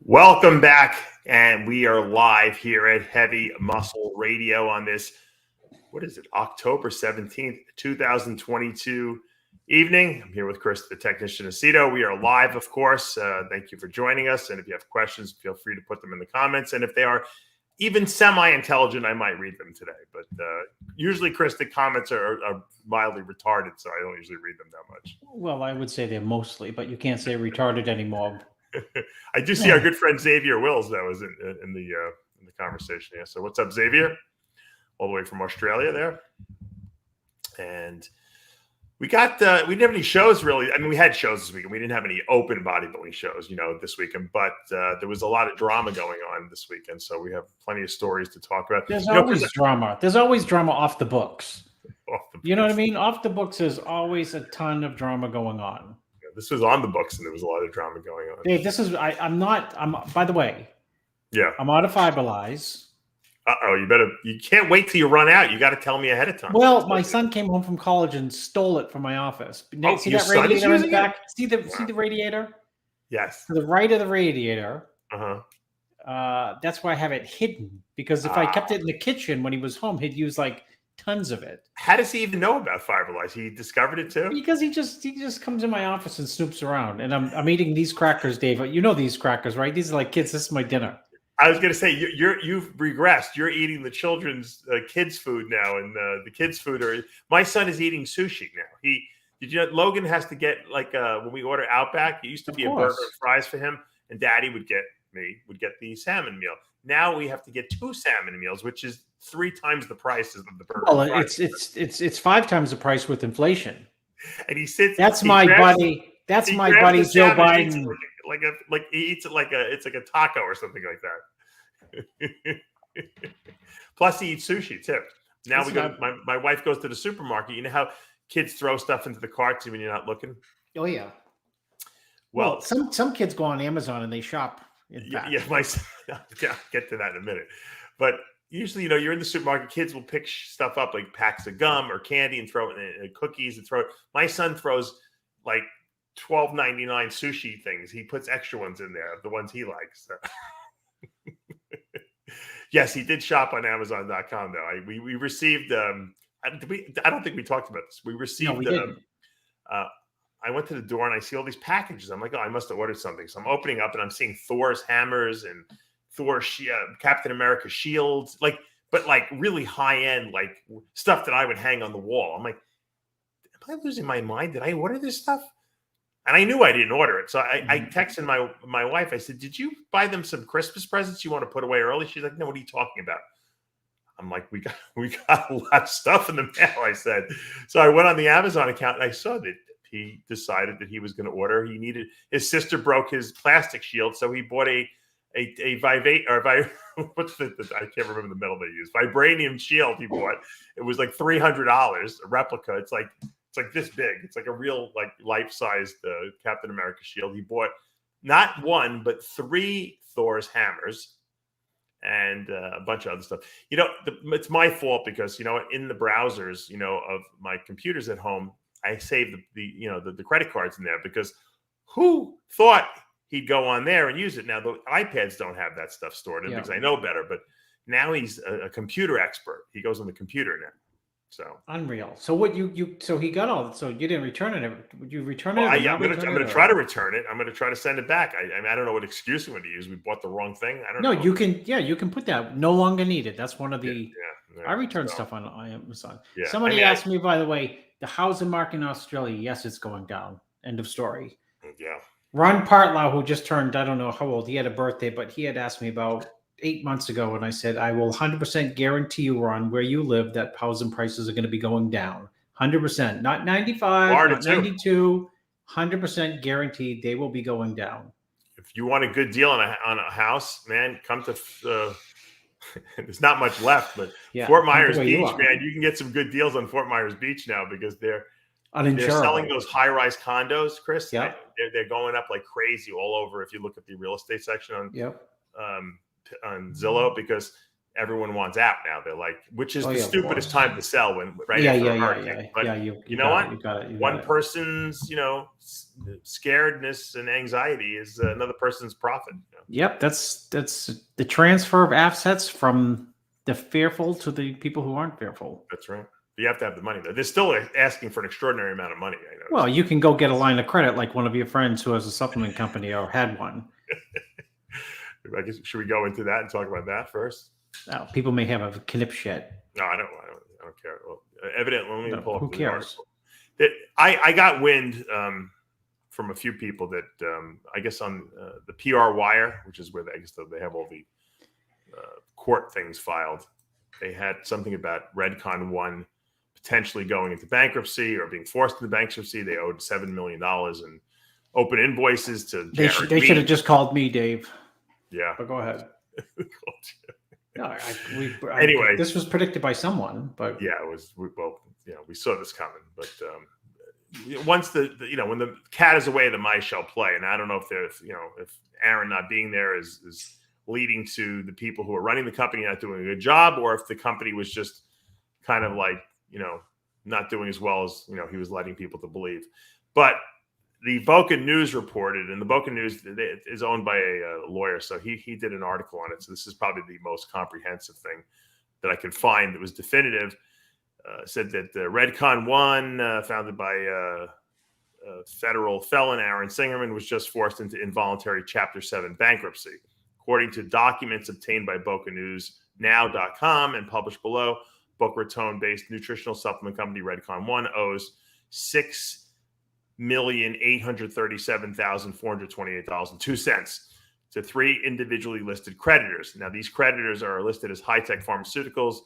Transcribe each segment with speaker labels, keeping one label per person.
Speaker 1: Welcome back, and we are live here at Heavy Muscle Radio on this, what is it, October 17th, 2022 evening. I'm here with Chris, the technician Aceto. We are live, of course. Thank you for joining us, and if you have questions, feel free to put them in the comments, and if they are even semi-intelligent, I might read them today, but usually, Chris, the comments are mildly retarded, so I don't usually read them that much.
Speaker 2: Well, I would say they're mostly, but you can't say retarded anymore.
Speaker 1: I do see our good friend Xavier Wills that was in the conversation. Yeah. So what's up, Xavier? All the way from Australia there. And we didn't have any shows really. I mean, we had shows this weekend. We didn't have any open bodybuilding shows, this weekend. But there was a lot of drama going on this weekend, so we have plenty of stories to talk about.
Speaker 2: There's always drama. There's always drama off the books. You know what I mean? Off the books, there's always a ton of drama going on.
Speaker 1: This was on the books, and there was a lot of drama going on.
Speaker 2: Dave, by the way,
Speaker 1: yeah,
Speaker 2: I'm out of Fiberlize.
Speaker 1: You can't wait till you run out. You got to tell me ahead of time.
Speaker 2: Well, my son came home from college and stole it from my office. See that radiator in the back? See the radiator?
Speaker 1: Yes.
Speaker 2: To the right of the radiator.
Speaker 1: Uh-huh.
Speaker 2: That's why I have it hidden, because if I kept it in the kitchen when he was home, he'd use like tons of it.
Speaker 1: How does he even know about Fiberlize? He discovered it too?
Speaker 2: Because he just comes in my office and snoops around. And I'm eating these crackers, Dave. You know these crackers, right? These are like kids. This is my dinner.
Speaker 1: I was going to say you've regressed. You're eating the children's kids food now, and the kids food are. My son is eating sushi now. Logan has to get when we order Outback. It used to be a burger and fries for him, and Daddy would get the salmon meal. Now we have to get 2 salmon meals, which is 3 times the price of the burger.
Speaker 2: Well, it's 5 times the price with inflation.
Speaker 1: And he sits.
Speaker 2: That's my buddy. That's my buddy Joe Biden.
Speaker 1: He eats it it's like a taco or something like that. Plus, he eats sushi too. Now my wife goes to the supermarket. You know how kids throw stuff into the carts when you're not looking?
Speaker 2: Oh yeah.
Speaker 1: Well,
Speaker 2: some kids go on Amazon and they shop.
Speaker 1: Yeah, I'll get to that in a minute. But usually, you're in the supermarket, kids will pick stuff up like packs of gum or candy and throw it in cookies and throw it. My son throws like $12.99 sushi things. He puts extra ones in there, the ones he likes. Yes, he did shop on Amazon.com though. We received I don't think we talked about this. We received
Speaker 2: we didn't.
Speaker 1: I went to the door and I see all these packages. I'm like, oh, I must have ordered something. So I'm opening up and I'm seeing Thor's hammers and Captain America shields, but really high end, stuff that I would hang on the wall. I'm like, am I losing my mind? Did I order this stuff? And I knew I didn't order it. So I texted my wife. I said, did you buy them some Christmas presents you want to put away early? She's like, no, what are you talking about? I'm like, we got a lot of stuff in the mail, I said. So I went on the Amazon account and I saw that he decided that he was going to order. His sister broke his plastic shield, so he bought a what's I can't remember the metal they use. Vibranium shield he bought. It was like $300, a replica. It's like this big. It's like a real life-sized Captain America shield. He bought not 1 but 3 Thor's hammers and a bunch of other stuff. It's my fault because in the browsers of my computers at home, I saved the credit cards in there because who thought he'd go on there and use it? Now the iPads don't have that stuff stored in because I know better. But now he's a computer expert. He goes on the computer now. So
Speaker 2: unreal. So what so he got all. So you didn't return it. Would you return it?
Speaker 1: I'm going to try to return it. I'm going to try to send it back. I don't know what excuse I'm going to use. We bought the wrong thing. I don't know.
Speaker 2: No, you can. Yeah, you can put that. No longer needed. That's one of the. I return stuff on Amazon. Yeah. Somebody asked me, by the way, the housing market in Australia. Yes, it's going down. End of story.
Speaker 1: Yeah.
Speaker 2: Ron Partlow, who just turned, I don't know how old, he had a birthday, but he had asked me about 8 months ago, and I said, I will 100% guarantee you, Ron, where you live, that housing prices are going to be going down. 100%, not 95, not 92, 100% guaranteed they will be going down.
Speaker 1: If you want a good deal on a house, man, come to there's not much left, but Fort Myers Beach, man, you can get some good deals on Fort Myers Beach now because they're selling those high-rise condos, Chris. Yeah, they're going up like crazy all over. If you look at the real estate section on Zillow, because everyone wants out now. They're like, which is
Speaker 2: Oh,
Speaker 1: the
Speaker 2: yeah, of
Speaker 1: stupidest
Speaker 2: course.
Speaker 1: time to sell when right
Speaker 2: Yeah,
Speaker 1: after
Speaker 2: yeah,
Speaker 1: a
Speaker 2: yeah,
Speaker 1: hurricane.
Speaker 2: yeah.
Speaker 1: But
Speaker 2: Yeah,
Speaker 1: you know what?
Speaker 2: you got it.
Speaker 1: One person's, scaredness and anxiety is another person's profit.
Speaker 2: Yep, that's the transfer of assets from the fearful to the people who aren't fearful.
Speaker 1: That's right. You have to have the money though. They're still asking for an extraordinary amount of money. I know.
Speaker 2: Well, you can go get a line of credit like one of your friends who has a supplement company or had one.
Speaker 1: I guess, should we go into that and talk about that first?
Speaker 2: People may have a knipshit.
Speaker 1: No, I don't care. Well, evidently, let me pull up
Speaker 2: who
Speaker 1: the
Speaker 2: cares?
Speaker 1: article. I got wind from a few people that I guess on the PR Wire, which is where they have all the court things filed. They had something about REDCON1 potentially going into bankruptcy or being forced into bankruptcy. They owed $7 million in open invoices to
Speaker 2: They should have just called me, Dave.
Speaker 1: Yeah.
Speaker 2: But go ahead. No,
Speaker 1: anyway,
Speaker 2: this was predicted by someone, but
Speaker 1: yeah, it was. We saw this coming. But once when the cat is away, the mice shall play. And I don't know if Aaron not being there is leading to the people who are running the company not doing a good job, or if the company was just kind of like not doing as well as he was letting people to believe. But the Boca News reported, and the Boca News is owned by a lawyer, so he did an article on it. So this is probably the most comprehensive thing that I could find that was definitive. Said that REDCON1, founded by federal felon Aaron Singerman, was just forced into involuntary Chapter 7 bankruptcy. According to documents obtained by BocaNewsNow.com and published below, Boca Raton-based nutritional supplement company REDCON1 owes $6,837,428.02 to 3 individually listed creditors. Now, these creditors are listed as High-Tech Pharmaceuticals,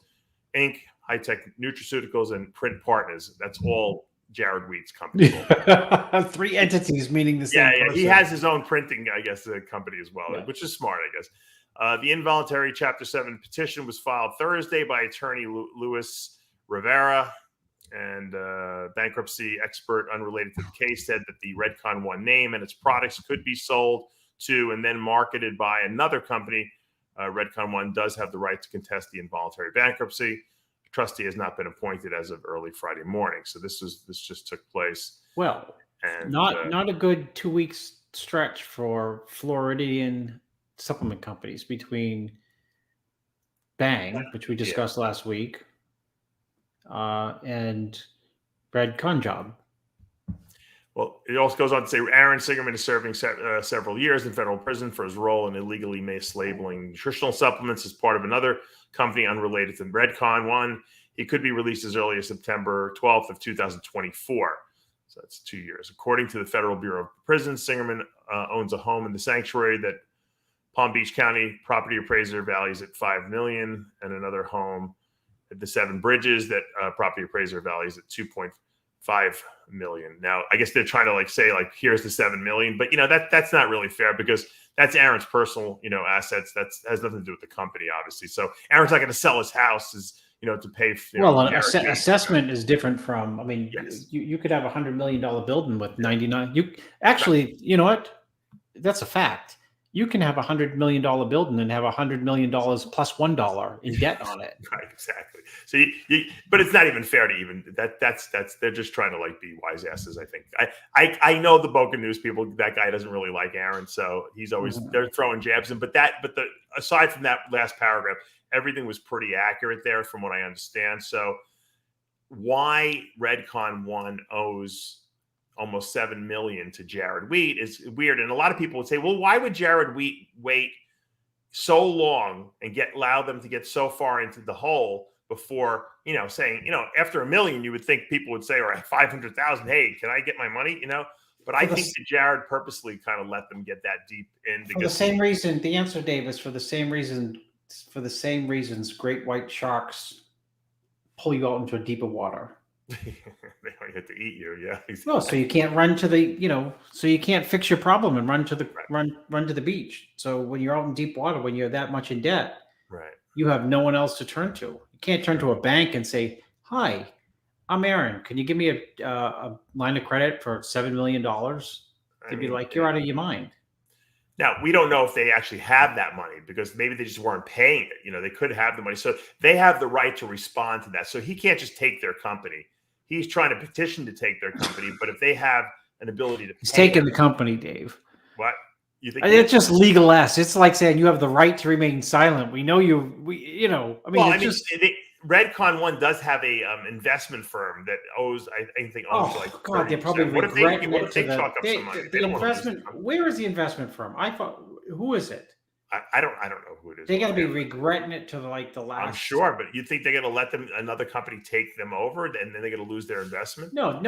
Speaker 1: Inc., High-Tech Nutraceuticals, and Print Partners. That's all Jared Wheat's company.
Speaker 2: 3 entities meaning the same person.
Speaker 1: He has his own printing, I guess, company as well, which is smart, I guess. The involuntary Chapter 7 petition was filed Thursday by attorney Luis Rivera, and bankruptcy expert unrelated to the case said that the REDCON1 name and its products could be sold to and then marketed by another company. REDCON1 does have the right to contest the involuntary bankruptcy. The trustee has not been appointed as of early Friday morning. So this just took place.
Speaker 2: Well, and not a good 2 weeks stretch for Floridian supplement companies between Bang, which we discussed last week, and REDCON job.
Speaker 1: Well, it also goes on to say Aaron Singerman is serving several years in federal prison for his role in illegally mislabeling nutritional supplements as part of another company unrelated to REDCON1. He could be released as early as September 12th of 2024. So that's 2 years. According to the Federal Bureau of Prisons, Singerman owns a home in the sanctuary that Palm Beach County property appraiser values at $5 million, and another home at the Seven Bridges that property appraiser values at $2.5 million. Now, I guess they're trying to say here's the $7 million, but that's not really fair because that's Aaron's personal assets. That has nothing to do with the company, obviously. So Aaron's not going to sell his house to pay.
Speaker 2: Assessment is different from. I mean, you could have $100 million building with 99. You actually, you know what? That's a fact. You can have $100 million building and have $100 million plus $1 in debt on it.
Speaker 1: Right, exactly. So, but it's not even fair to even that's they're just trying to be wise asses. I think I know the Boca News people. That guy doesn't really like Aaron, so he's always they're throwing jabs in. But aside from that last paragraph, everything was pretty accurate there, from what I understand. So, why REDCON1 owes almost $7 million to Jared Wheat is weird. And a lot of people would say, well, why would Jared Wheat wait so long and allow them to get so far into the hole before, saying, after $1 million, you would think people would say, or 500,000, hey, can I get my money? But I think that Jared purposely kind of let them get that deep in.
Speaker 2: For the same reason, the answer, Dave, is for the same reasons great white sharks pull you out into a deeper water.
Speaker 1: They don't have to eat you, yeah.
Speaker 2: No, so you can't run to so you can't fix your problem and run to the run to the beach. So when you're out in deep water, when you're that much in debt,
Speaker 1: right, you
Speaker 2: have no one else to turn to. You can't turn to a bank and say, "Hi, I'm Aaron. Can you give me a line of credit for $7 million?" They'd be like, "You're out of your mind."
Speaker 1: Now, we don't know if they actually have that money because maybe they just weren't paying it. You know, they could have the money. So they have the right to respond to that. So he can't just take their company. He's trying to petition to take their company. But if they have an ability to
Speaker 2: He's
Speaker 1: pay
Speaker 2: taking the company, Dave.
Speaker 1: what? You think
Speaker 2: It's just legal-esque. It's like saying you have the right to remain silent. We know you. You know. I mean,
Speaker 1: well,
Speaker 2: just.
Speaker 1: REDCON1 does have a investment firm that owes, I think, owns like
Speaker 2: God, they're probably
Speaker 1: 30%. What
Speaker 2: regretting
Speaker 1: if they chalk up some money?
Speaker 2: the investment. Where is the investment firm? I thought. Who is it?
Speaker 1: I don't know who it is.
Speaker 2: They got to be regretting it to the last.
Speaker 1: I'm sure, but you think they're going to let another company take them over, and then they're going to lose their investment?
Speaker 2: No,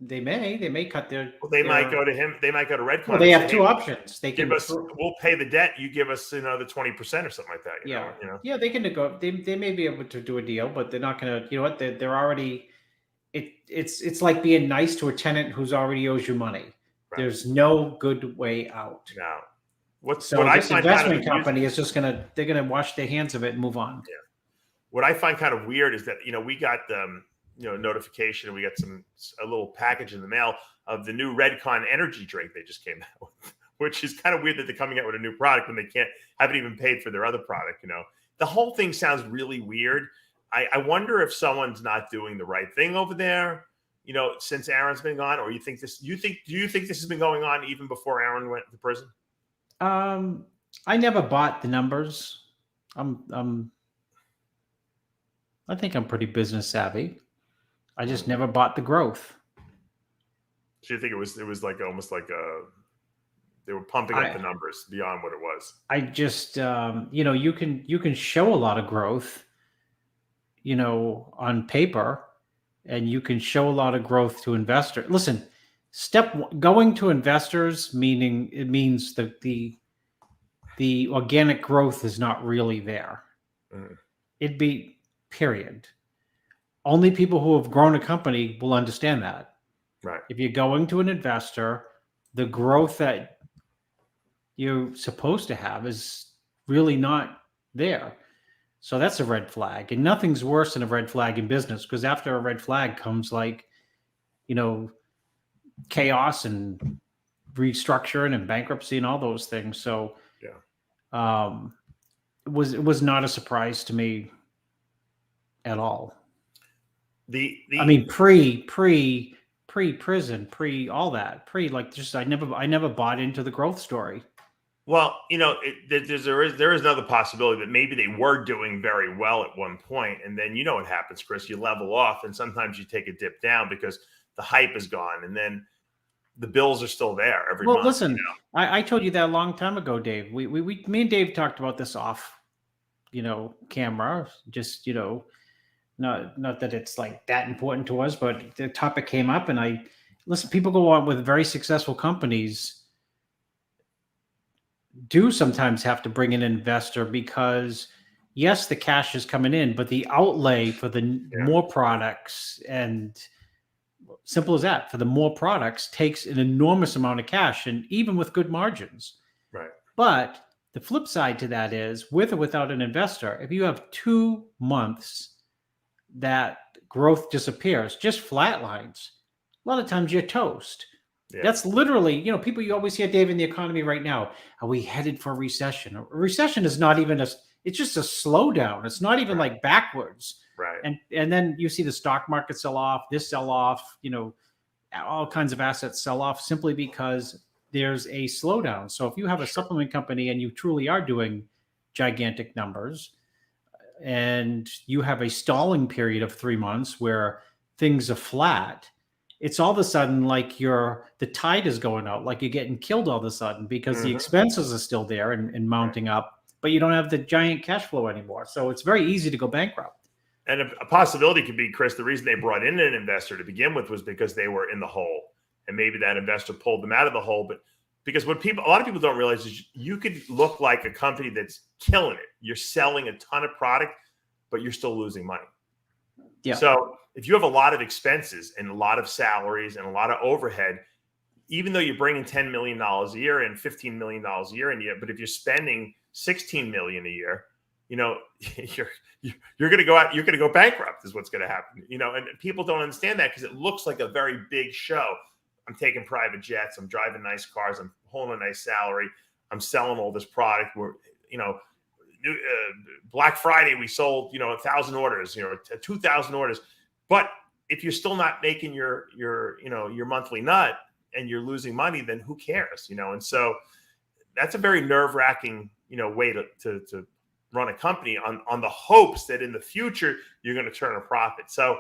Speaker 2: they may cut their.
Speaker 1: Well, they might go to him. They might go to REDCON.
Speaker 2: Well, they have two options. They can
Speaker 1: give us. We'll pay the debt. You give us another 20% or something like that. You know?
Speaker 2: Yeah. They can go. They may be able to do a deal, but they're not going to. You know what? They're already. It's like being nice to a tenant who's already owes you money. Right. There's no good way out.
Speaker 1: No.
Speaker 2: What I find investment company is just they're gonna wash their hands of it and move on.
Speaker 1: Yeah. What I find kind of weird is that we got notification, and we got a little package in the mail of the new REDCON energy drink they just came out with, which is kind of weird that they're coming out with a new product when they haven't even paid for their other product. The whole thing sounds really weird. I wonder if someone's not doing the right thing over there, since Aaron's been gone, or do you think this has been going on even before Aaron went to prison?
Speaker 2: I never bought the numbers. I think I'm pretty business savvy. I just never bought the growth.
Speaker 1: So you think it was like almost like they were pumping up the numbers beyond what it was?
Speaker 2: I just you can show a lot of growth, on paper, and you can show a lot of growth to investors. Listen, going to investors means that the organic growth is not really there. It'd be period. Only people who have grown a company will understand that.
Speaker 1: Right.
Speaker 2: If you're going to an investor, the growth that you're supposed to have is really not there. So that's a red flag. And nothing's worse than a red flag in business, because after a red flag comes chaos and restructuring and bankruptcy and all those things. So it was not a surprise to me at all. I mean, pre-prison, all that, I never bought into the growth story.
Speaker 1: Well, there is another possibility that maybe they were doing very well at one point, and then what happens, Chris? You level off, and sometimes you take a dip down because the hype is gone, and then the bills are still there every month. Well,
Speaker 2: listen, I told you that a long time ago, Dave. Me and Dave talked about this off, camera. Just not that it's like that important to us, but the topic came up, and listen. People go on with very successful companies. Do sometimes have to bring in an investor because, yes, the cash is coming in, but the outlay for the more products, and simple as that, for the more products takes an enormous amount of cash, and even with good margins.
Speaker 1: Right. But
Speaker 2: the flip side to that is, with or without an investor, if you have 2 months that growth disappears, just flatlines, a lot of times you're toast. Yeah. That's literally, people, you always hear, Dave, in the economy right now, are we headed for a recession? A recession is not even it's just a slowdown. It's not even like backwards.
Speaker 1: Right.
Speaker 2: And then you see the stock market sell off, all kinds of assets sell off simply because there's a slowdown. So if you have a supplement company and you truly are doing gigantic numbers, and you have a stalling period of 3 months where things are flat, it's all of a sudden like the tide is going out, like you're getting killed all of a sudden because the expenses are still there and mounting up, but you don't have the giant cash flow anymore. So it's very easy to go bankrupt.
Speaker 1: And a possibility could be, Chris, the reason they brought in an investor to begin with was because they were in the hole, and maybe that investor pulled them out of the hole. But because a lot of people don't realize is you could look like a company that's killing it. You're selling a ton of product, but you're still losing money. Yeah. So if you have a lot of expenses and a lot of salaries and a lot of overhead, even though you're bringing $10 million a year and $15 million a year in, but if you're spending $16 million a year, you're going to go out, you're going to go bankrupt is what's going to happen, and people don't understand that because it looks like a very big show. I'm taking private jets. I'm driving nice cars. I'm holding a nice salary. I'm selling all this product. We're, Black Friday, we sold, 1,000 orders, 2,000 orders. But if you're still not making your monthly nut and you're losing money, then who cares, And so that's a very nerve-wracking, way to run a company on the hopes that in the future you're going to turn a profit. So,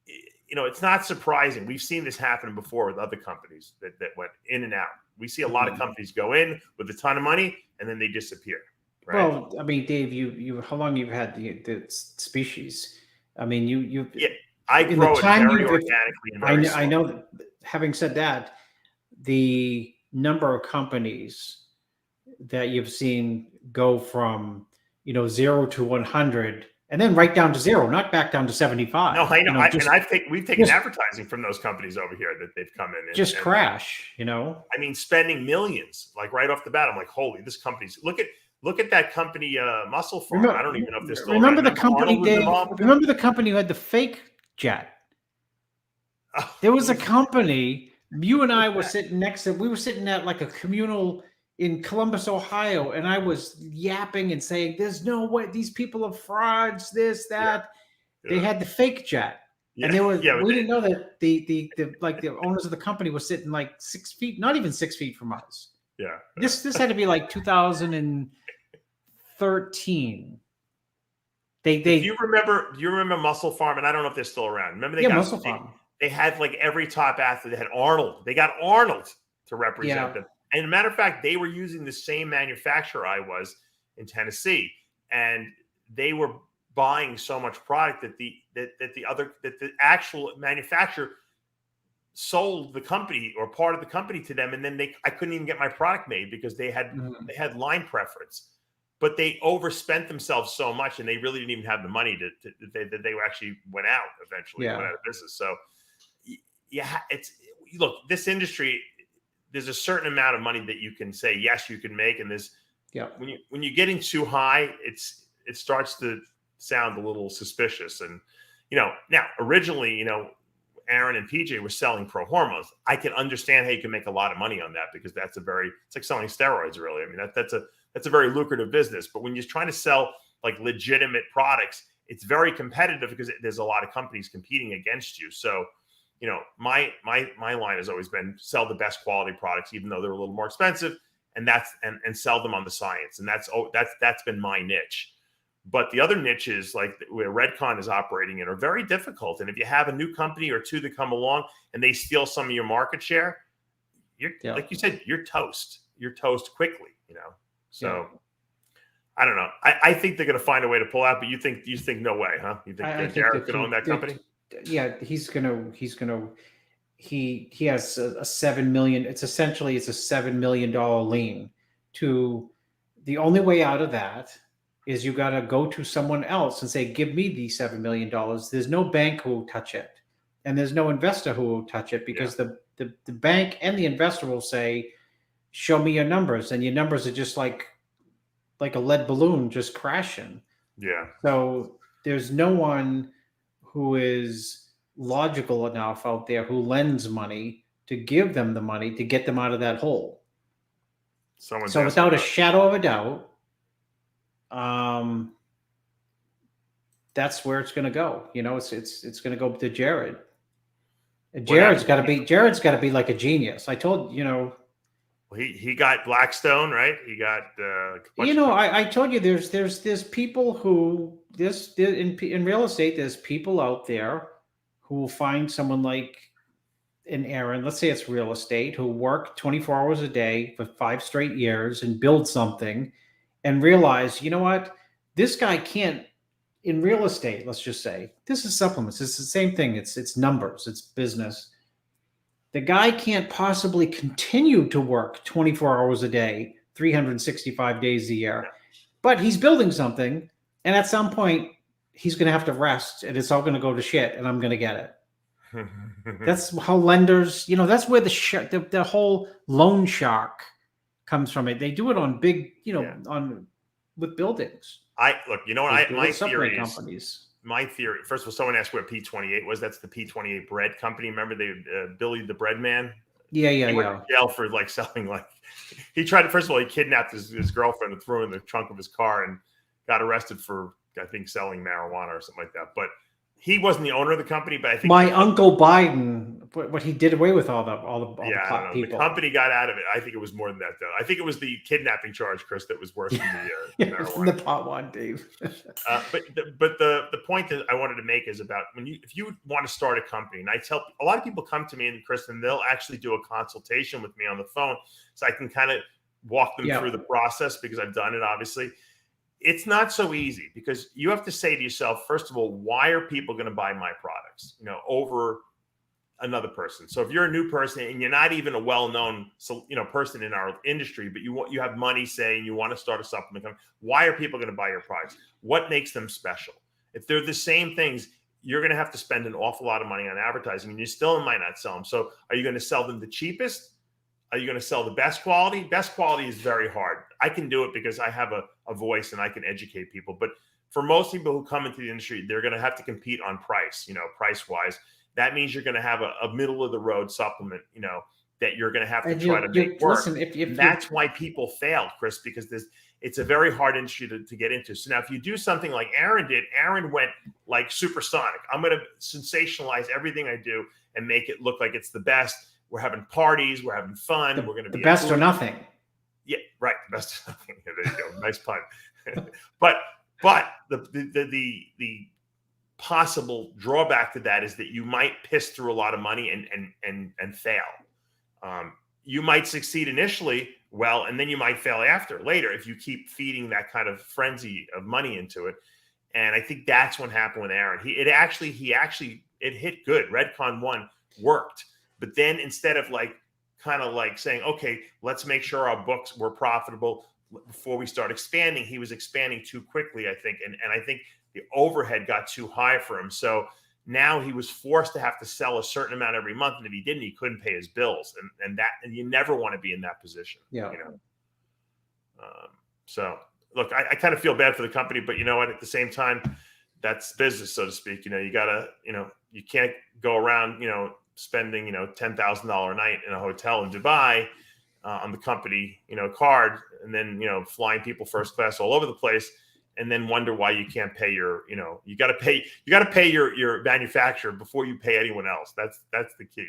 Speaker 1: it's not surprising. We've seen this happen before with other companies that went in and out. We see a lot of companies go in with a ton of money and then they disappear. Right?
Speaker 2: Well, I mean, Dave, you how long you've had the species? I mean, you
Speaker 1: I grow it very organically. And
Speaker 2: I know that, having said that, the number of companies that you've seen go from 0 to 100 and then right down to 0, not back down to 75.
Speaker 1: No, I know. We've taken advertising from those companies over here that they've come in and
Speaker 2: just crash. I
Speaker 1: mean, spending millions, like right off the bat. I'm like, holy, this company's look at that company, Muscle Farm. I don't even know if they're still.
Speaker 2: Remember the company, Dave? Remember the company who had the fake jet? There was a company. You and I were sitting next to. We were sitting at like a communal in Columbus, Ohio, and I was yapping and saying, "There's no way these people are frauds. This, that." Yeah. They had the fake jet, and they were. We didn't know that the owners of the company were sitting like 6 feet, not even 6 feet from us.
Speaker 1: Yeah.
Speaker 2: This had to be like 2013. Do you remember
Speaker 1: Muscle Farm? And I don't know if they're still around. Remember
Speaker 2: Muscle Farm.
Speaker 1: They had like every top athlete. They had Arnold. They got Arnold to represent them. And as a matter of fact, they were using the same manufacturer I was in Tennessee, and they were buying so much product that the actual manufacturer sold the company or part of the company to them, and then I couldn't even get my product made because they had line preference. But they overspent themselves so much, and they really didn't even have the money that they actually went out eventually, went out of business. So, look, this industry, there's a certain amount of money that you can say yes, you can make, and when you're getting too high, it starts to sound a little suspicious. And now originally, Aaron and PJ were selling pro hormones. I can understand how you can make a lot of money on that because it's like selling steroids, really. I mean, that's a very lucrative business. But when you're trying to sell like legitimate products, it's very competitive because there's a lot of companies competing against you. So, my line has always been sell the best quality products, even though they're a little more expensive, and sell them on the science. And that's been my niche. But the other niches, like where Redcon is operating in, are very difficult. And if you have a new company or two that come along and they steal some of your market share, like you said, you're toast. You're toast quickly, So I don't know. I think they're going to find a way to pull out. But you think no way, huh? You think Derek could own that company?
Speaker 2: Yeah, he has a $7 million. It's a $7 million lien. The only way out of that is you got to go to someone else and say, give me the $7 million. There's no bank who will touch it. And there's no investor who will touch it because the bank and the investor will say, show me your numbers. And your numbers are just like a lead balloon just crashing.
Speaker 1: Yeah.
Speaker 2: So there's no one who is logical enough out there who lends money to give them the money to get them out of that hole. So without a shadow of a doubt, that's where it's going to go. It's going to go to Jared. Jared's got to be like a genius. I told
Speaker 1: he got Blackstone, right? He got
Speaker 2: I told you there's people who in real estate, there's people out there who will find someone like an Aaron, let's say it's real estate, who work 24 hours a day for 5 straight years and build something and realize, you know what, this guy can't, in real estate, let's just say, this is supplements. It's the same thing. It's numbers, it's business. The guy can't possibly continue to work 24 hours a day, 365 days a year, but he's building something. And at some point he's going to have to rest and it's all going to go to shit and I'm going to get it. That's how lenders, that's where the whole loan shark comes from. They do it on big, with buildings.
Speaker 1: My theory is, first of all, someone asked where P28 was. That's the P28 bread company. Remember Billy the bread man?
Speaker 2: Yeah, yeah,
Speaker 1: He went
Speaker 2: yeah.
Speaker 1: to jail for like selling like he tried to, first of all, he kidnapped his girlfriend and threw her in the trunk of his car and got arrested for, I think, selling marijuana or something like that. But he wasn't the owner of the company, but I think
Speaker 2: My Uncle Biden, what he did away with all the
Speaker 1: yeah, I don't know.
Speaker 2: people.
Speaker 1: The company got out of it. I think it was more than that, though. I think it was the kidnapping charge, Chris, that was worse than the marijuana.
Speaker 2: The pot one, Dave.
Speaker 1: But the point that I wanted to make is about if you want to start a company, and I tell a lot of people come to me, and Chris, and they'll actually do a consultation with me on the phone, so I can kind of walk them through the process because I've done it. Obviously, it's not so easy because you have to say to yourself, first of all, why are people going to buy my products? Over another person. So if you're a new person and you're not even a well-known, person in our industry, but you have money, say, and you want to start a supplement company, why are people going to buy your products? What makes them special? If they're the same things, you're going to have to spend an awful lot of money on advertising, and you still might not sell them. So are you going to sell them the cheapest? Are you going to sell the best quality? Best quality is very hard. I can do it because I have a voice and I can educate people. But for most people who come into the industry, they're going to have to compete on price, price-wise. That means you're going to have a middle-of-the-road supplement, that you're going to have to try to make work. Listen, that's why people fail, Chris, because it's a very hard industry to get into. So now if you do something like Aaron did, Aaron went like supersonic. I'm going to sensationalize everything I do and make it look like it's the best. We're having parties, we're having fun, we're going to be
Speaker 2: the best or nothing.
Speaker 1: Yeah, right. The best or nothing. There you go. Nice pun. but the possible drawback to that is that you might piss through a lot of money and fail. You might succeed initially well, and then you might fail later if you keep feeding that kind of frenzy of money into it. And I think that's what happened with Aaron. It hit good. REDCON1 worked. But then instead of kind of saying, okay, let's make sure our books were profitable before we start expanding, he was expanding too quickly, I think. And I think the overhead got too high for him. So now he was forced to have to sell a certain amount every month. And if he didn't, he couldn't pay his bills. And you never want to be in that position. Yeah. So look, I kind of feel bad for the company, but you know what, at the same time, that's business, so to speak. You gotta, you can't go around, spending, $10,000 a night in a hotel in Dubai on the company, card, and then, flying people first class all over the place, and then wonder why you can't pay your, you got to pay your manufacturer before you pay anyone else. That's the key,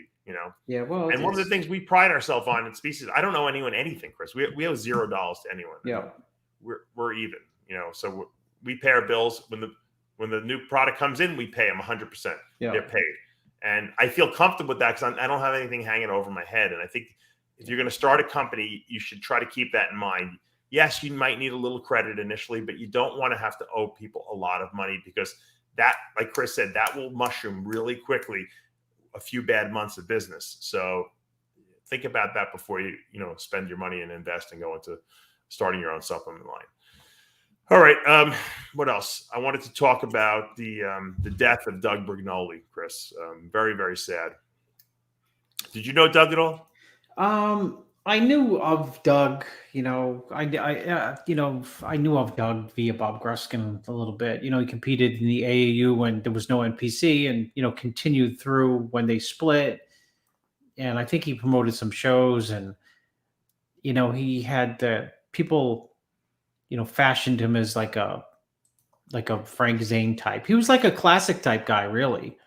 Speaker 1: Yeah. Well, and one of the things we pride ourselves on in Species, I don't know anyone anything, Chris. We owe $0 to anyone.
Speaker 2: Yeah.
Speaker 1: We're even, so we pay our bills when the new product comes in, we pay them 100%. Yeah. They're paid. And I feel comfortable with that because I don't have anything hanging over my head. And I think if you're going to start a company, you should try to keep that in mind. Yes, you might need a little credit initially, but you don't want to have to owe people a lot of money because that, like Chris said, that will mushroom really quickly a few bad months of business. So think about that before you, spend your money and invest and go into starting your own supplement line. All right. What else? I wanted to talk about the death of Doug Brignole, Chris. Very, very sad. Did you know Doug at all?
Speaker 2: I knew of Doug. I knew of Doug via Bob Gruskin a little bit. He competed in the AAU when there was no NPC, and continued through when they split. And I think he promoted some shows, and he had the people. Fashioned him as like a Frank Zane type. He was like a classic type guy, really.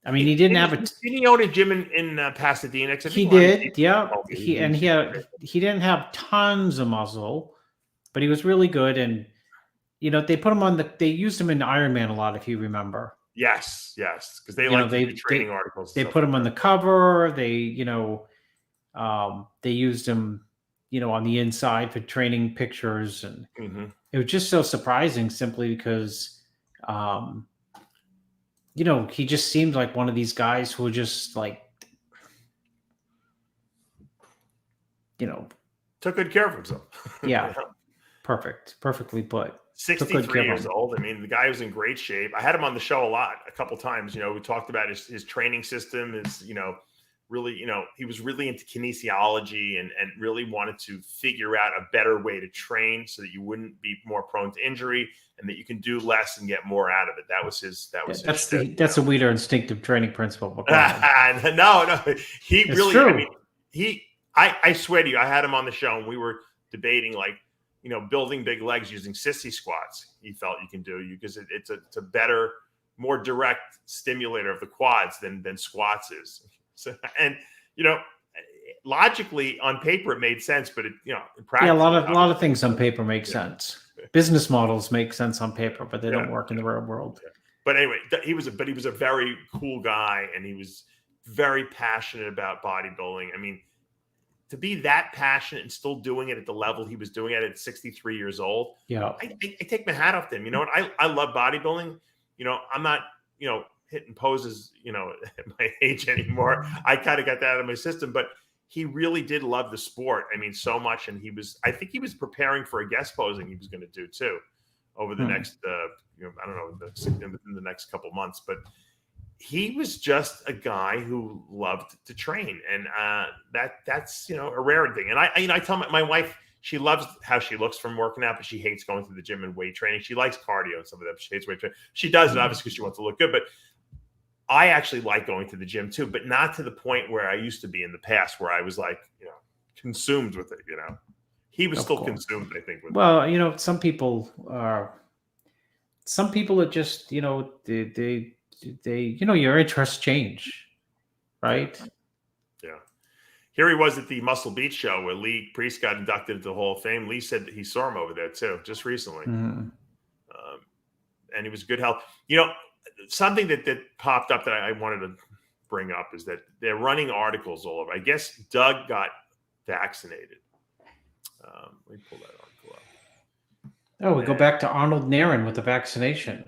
Speaker 2: I mean, he didn't have a.
Speaker 1: Did he own a gym in Pasadena?
Speaker 2: He did, yeah. He didn't have tons of muscle, but he was really good. And they put him they used him in IRONMAG a lot, if you remember.
Speaker 1: Yes, because they like to do training articles.
Speaker 2: They put him on the cover. They used him. On the inside for training pictures. And It was just so surprising simply because, he just seemed like one of these guys who were just
Speaker 1: took good care of himself.
Speaker 2: Yeah. Perfectly put.
Speaker 1: 63 years old. I mean, the guy was in great shape. I had him on the show a couple times. We talked about his training system, really, he was really into kinesiology and really wanted to figure out a better way to train so that you wouldn't be more prone to injury and that you can do less and get more out of it. That's
Speaker 2: a Weider instinctive training principle.
Speaker 1: No, he
Speaker 2: it's
Speaker 1: really,
Speaker 2: true.
Speaker 1: I mean, I swear to you, I had him on the show and we were debating like, building big legs using sissy squats. He felt you can do because it's a better, more direct stimulator of the quads than squats is. So, and logically on paper it made sense, but in practice,
Speaker 2: a lot of things on paper make sense. Business models make sense on paper, but they don't work in the real world.
Speaker 1: Yeah. But anyway, he was a very cool guy, and he was very passionate about bodybuilding. I mean, to be that passionate and still doing it at the level he was doing it at 63 years old.
Speaker 2: Yeah.
Speaker 1: I take my hat off to him. You know what? I love bodybuilding. I'm not, hitting poses, at my age anymore. I kind of got that out of my system, but he really did love the sport. I mean, so much. And I think he was preparing for a guest posing he was going to do too over the next, I don't know, within the next couple months, but he was just a guy who loved to train, and that's a rare thing. And I tell my wife, she loves how she looks from working out, but she hates going to the gym and weight training. She likes cardio and some of that. She hates weight training. She does it obviously because she wants to look good, but I actually like going to the gym too, but not to the point where I used to be in the past, where I was like, consumed with it. He was still consumed, I think. With
Speaker 2: it. Some people are just, your interests change, right?
Speaker 1: Yeah. Here he was at the Muscle Beach show where Lee Priest got inducted into the Hall of Fame. Lee said that he saw him over there too, just recently. And he was good health. Something that popped up that I wanted to bring up is that they're running articles all over. I guess Doug got vaccinated. Let me pull that article up.
Speaker 2: Oh, we go back to Arnold and Aaron with the vaccination.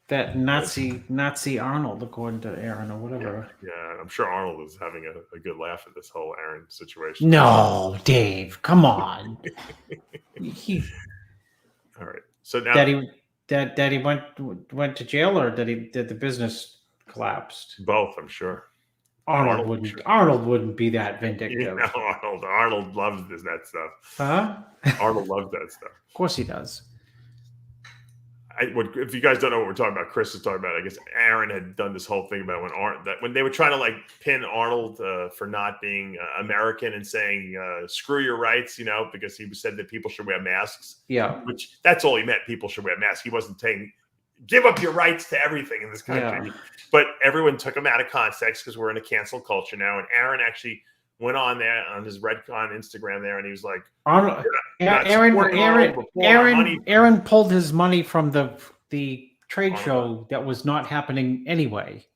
Speaker 2: That Nazi Arnold, according to Aaron or whatever.
Speaker 1: Yeah, I'm sure Arnold was having a good laugh at this whole Aaron situation.
Speaker 2: No, Dave, come on.
Speaker 1: All right. So now
Speaker 2: Daddy went to jail, or did the business collapsed?
Speaker 1: Both, I'm sure.
Speaker 2: Arnold wouldn't be that vindictive.
Speaker 1: Arnold loves that stuff.
Speaker 2: Huh?
Speaker 1: Arnold loves that stuff.
Speaker 2: Of course he does.
Speaker 1: If you guys don't know what we're talking about, Chris is talking about. I guess Aaron had done this whole thing about when they were trying to pin Arnold for not being American and saying screw your rights, because he said that people should wear masks.
Speaker 2: Yeah,
Speaker 1: which that's all he meant. People should wear masks. He wasn't saying give up your rights to everything in this country. Yeah. But everyone took him out of context because we're in a cancel culture now. And Aaron actually went on there on his REDCON Instagram there, and he was like,
Speaker 2: Aaron pulled his money from the trade show that was not happening anyway.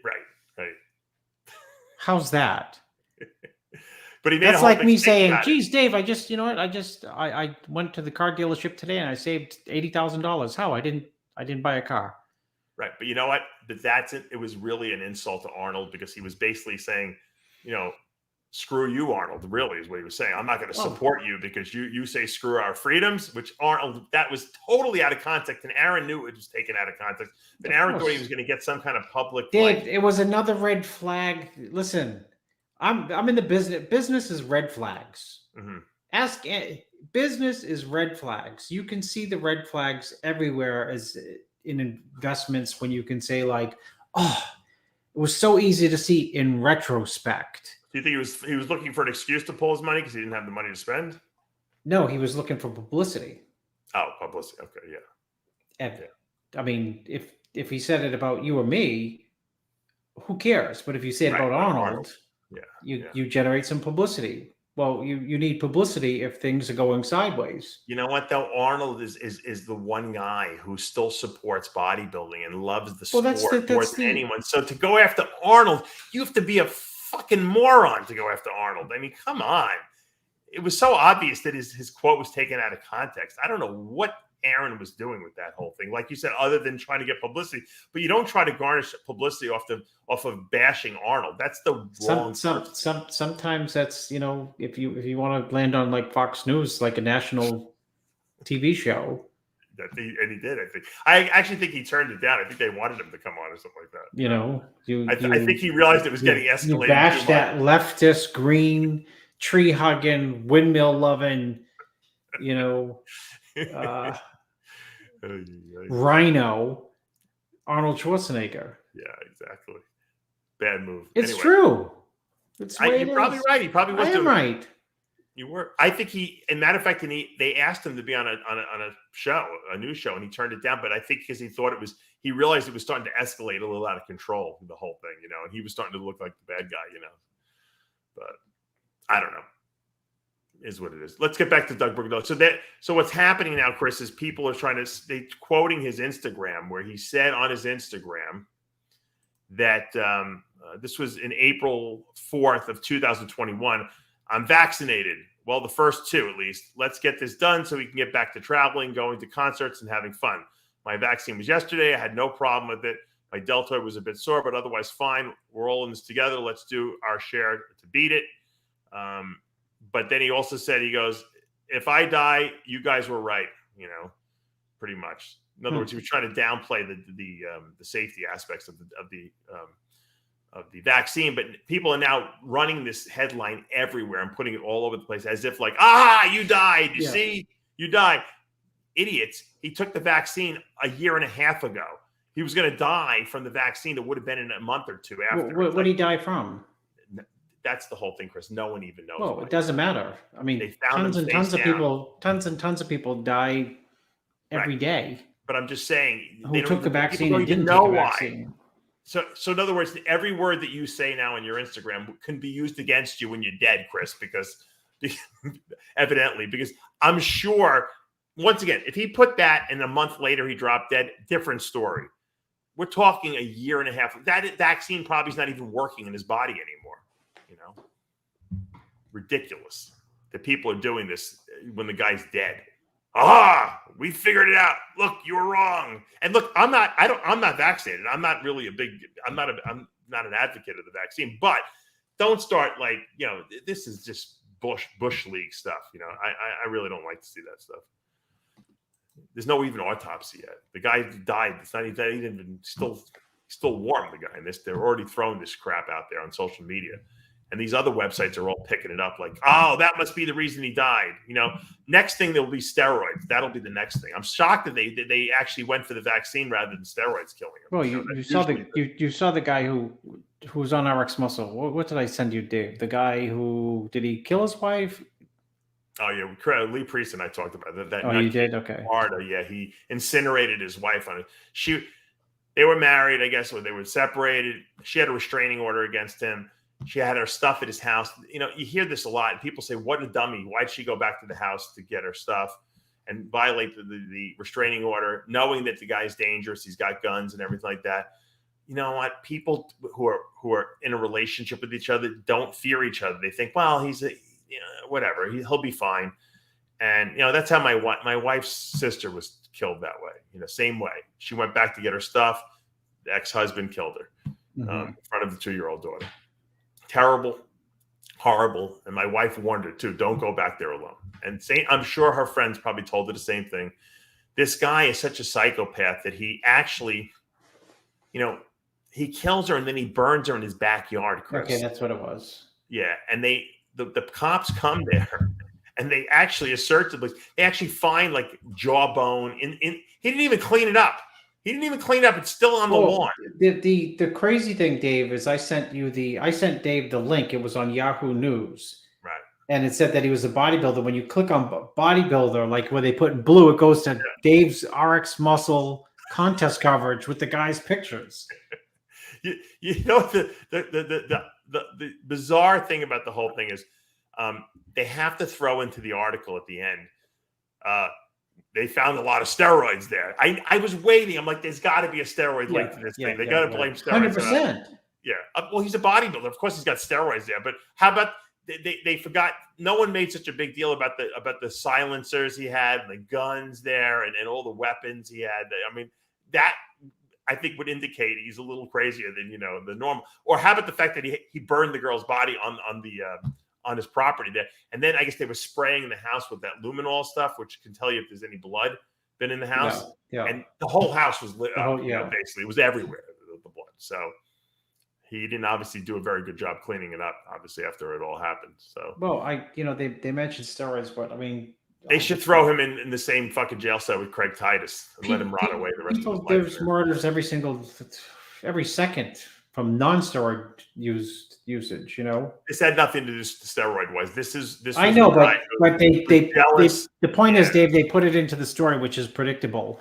Speaker 1: Right.
Speaker 2: How's that?
Speaker 1: But
Speaker 2: that's like me saying, geez, Dave, I went to the car dealership today and I saved $80,000. How? I didn't buy a car.
Speaker 1: Right. But you know what? But that's it. It was really an insult to Arnold, because he was basically saying, screw you, Arnold, really is what he was saying. I'm not going to support you because you say screw our freedoms, which Arnold, that was totally out of context. And Aaron knew it was taken out of context. But Aaron thought he was going to get some kind of public.
Speaker 2: Dave, it was another red flag. Listen, I'm in the business. Business is red flags. Mm-hmm. Business is red flags. You can see the red flags everywhere as in investments, when you can say it was so easy to see in retrospect.
Speaker 1: Do you think he was looking for an excuse to pull his money because he didn't have the money to spend?
Speaker 2: No, he was looking for publicity.
Speaker 1: Oh, publicity. Okay, yeah.
Speaker 2: And I mean, if he said it about you or me, who cares? But if you say it about Arnold, you generate some publicity. Well, you need publicity if things are going sideways. You
Speaker 1: know what, though? Arnold is the one guy who still supports bodybuilding and loves the sport more than anyone. So to go after Arnold, you have to be a fucking moron to go after Arnold. I mean, come on. It was so obvious that his quote was taken out of context. I don't know what Aaron was doing with that whole thing, like you said, other than trying to get publicity. But you don't try to garnish publicity off of bashing Arnold. That's the wrong.
Speaker 2: Sometimes that's, if you want to land on like Fox News, like a national TV show.
Speaker 1: And he did. I actually think he turned it down. I think they wanted him to come on or something like that. I think he realized it was getting escalated.
Speaker 2: You bash that leftist, green, tree hugging, windmill loving, rhino Arnold Schwarzenegger.
Speaker 1: Yeah, exactly. Bad move.
Speaker 2: It's
Speaker 1: anyway,
Speaker 2: true. It's the way
Speaker 1: you're probably right. He probably was
Speaker 2: I am
Speaker 1: doing
Speaker 2: right.
Speaker 1: You were. I think in matter of fact, they asked him to be on a show, a news show, and he turned it down. But I think because he realized it was starting to escalate a little out of control, the whole thing, and he was starting to look like the bad guy, But I don't know. Is what it is. Let's get back to Doug Brignole. So what's happening now, Chris, is people are they quoting his Instagram, where he said on his Instagram that this was in April 4th of 2021. I'm vaccinated. Well, the first two, at least. Let's get this done so we can get back to traveling, going to concerts, and having fun. My vaccine was yesterday. I had no problem with it. My deltoid was a bit sore, but otherwise fine. We're all in this together. Let's do our share to beat it. But then he also said, he goes, if I die, you guys were right, pretty much. In other words, he was trying to downplay the safety aspects of the vaccine, but people are now running this headline everywhere and putting it all over the place as if like, you died. You see, you died. Idiots. He took the vaccine a year and a half ago. He was going to die from the vaccine that would have been in a month or two after.
Speaker 2: What did he die from?
Speaker 1: That's the whole thing, Chris. No one even knows.
Speaker 2: Well, it doesn't matter. I mean, tons and tons of people die every day.
Speaker 1: But I'm just saying,
Speaker 2: who took the vaccine and didn't
Speaker 1: know
Speaker 2: take the
Speaker 1: why.
Speaker 2: vaccine.
Speaker 1: So in other words, every word that you say now in your Instagram can be used against you when you're dead, Chris, because evidently, because I'm sure, once again, if he put that and a month later he dropped dead, different story. We're talking a year and a half. That vaccine probably is not even working in his body anymore. Ridiculous that people are doing this when the guy's dead. We figured it out. Look, you were wrong. And look, I'm not vaccinated. I'm not really I'm not an advocate of the vaccine, but don't start like, this is just Bush League stuff. I really don't like to see that stuff. There's no even autopsy yet. The guy died. It's not even still warm, the guy. And they're already throwing this crap out there on social media. And these other websites are all picking it up like, that must be the reason he died. Next thing there'll be steroids. That'll be the next thing. I'm shocked that they actually went for the vaccine rather than steroids killing him.
Speaker 2: Well, you saw the guy who's on RX Muscle. What did I send you, Dave? The guy who did he kill his wife?
Speaker 1: Oh yeah, Lee Priest and I talked about that.
Speaker 2: Oh, you did? Okay.
Speaker 1: Florida, yeah, he incinerated his wife on it. They were married, I guess, or they were separated. She had a restraining order against him. She had her stuff at his house. You hear this a lot. And people say, what a dummy. Why'd she go back to the house to get her stuff and violate the restraining order, knowing that the guy's dangerous, he's got guns and everything like that? You know what? People who are in a relationship with each other don't fear each other. They think, well, he's whatever. He'll be fine. And, that's how my wife's sister was killed that way. Same way. She went back to get her stuff. The ex-husband killed her in front of the 2-year-old daughter. Terrible, horrible. And my wife warned her too, don't go back there alone. And I'm sure her friends probably told her the same thing. This guy is such a psychopath that he actually, he kills her and then he burns her in his backyard, Chris.
Speaker 2: Okay, that's what it was.
Speaker 1: Yeah. And the cops come there and they actually assertively, they actually find like jawbone he didn't even clean it up. It's still on the lawn.
Speaker 2: The crazy thing, Dave, is I sent Dave the link. It was on Yahoo News. Right. And it said that he was a bodybuilder. When you click on bodybuilder, like where they put in blue, it goes to Dave's RX Muscle contest coverage with the guy's pictures.
Speaker 1: The bizarre thing about the whole thing is they have to throw into the article at the end. They found a lot of steroids there. I was waiting. I'm like, there's got to be a steroid link to this thing. They got to blame steroids.
Speaker 2: 100%.
Speaker 1: Yeah. Well, he's a bodybuilder. Of course, he's got steroids there. But how about they forgot? No one made such a big deal about the silencers he had, and the guns there, and all the weapons he had. I mean, that I think would indicate he's a little crazier than the normal. Or how about the fact that he burned the girl's body on his property there. And then I guess they were spraying the house with that luminol stuff, which can tell you if there's any blood been in the house. Yeah. And the whole house was lit up, basically. It was everywhere, the blood. So he didn't obviously do a very good job cleaning it up, obviously, after it all happened. So,
Speaker 2: well, they mentioned steroids, but I mean,
Speaker 1: they should throw him in the same fucking jail cell with Craig Titus and let him rot away the rest of his life.
Speaker 2: There's murders every second from non-steroid usage. You know,
Speaker 1: This had nothing to do with steroid wise. This
Speaker 2: I
Speaker 1: was
Speaker 2: know,
Speaker 1: a guy
Speaker 2: but
Speaker 1: who
Speaker 2: they
Speaker 1: jealous.
Speaker 2: the point is,
Speaker 1: Yeah.
Speaker 2: Dave, they put it into the story, which is predictable.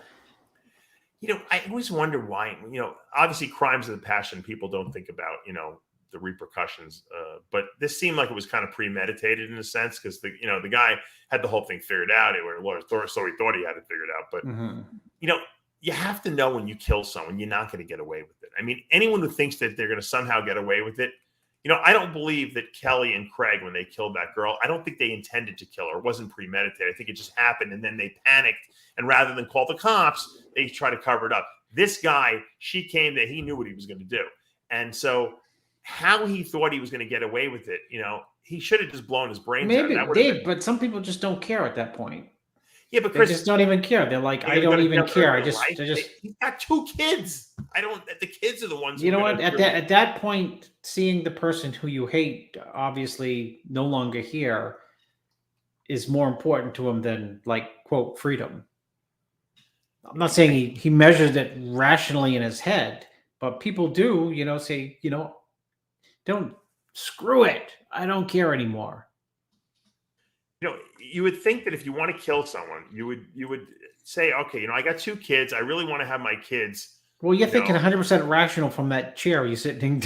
Speaker 1: You know, I always wonder why. You know, obviously, crimes of the passion, people don't think about. You know, the repercussions. But this seemed like it was kind of premeditated in a sense, because the guy had the whole thing figured out. It was so he thought he had it figured out. But you know, you have to know when you kill someone, you're not going to get away with it. I mean, anyone who thinks that they're going to somehow get away with it, you know, I don't believe that Kelly and Craig, when they killed that girl, I don't think they intended to kill her. It wasn't premeditated. I think it just happened, and then they panicked. And rather than call the cops, they try to cover it up. This guy, she came there, he knew what he was going to do. And so how he thought he was going to get away with it, you know, he should have just blown his brains out.
Speaker 2: Maybe, Dave, but some people just don't care at that point.
Speaker 1: Yeah, but
Speaker 2: They
Speaker 1: Chris,
Speaker 2: just don't even care. They're like, I don't even care. I just.
Speaker 1: He's got 2 kids. The kids are the ones.
Speaker 2: You know what? At that point, seeing the person who you hate, obviously no longer here, is more important to him than, like, quote, freedom. I'm not saying he measures it rationally in his head, but people do, you know, say, you know, don't screw it. I don't care anymore.
Speaker 1: You know, you would think that if you want to kill someone, you would say, okay, you know, I got 2 kids. I really want to have my kids.
Speaker 2: Well, you're thinking 100% rational from that chair you're sitting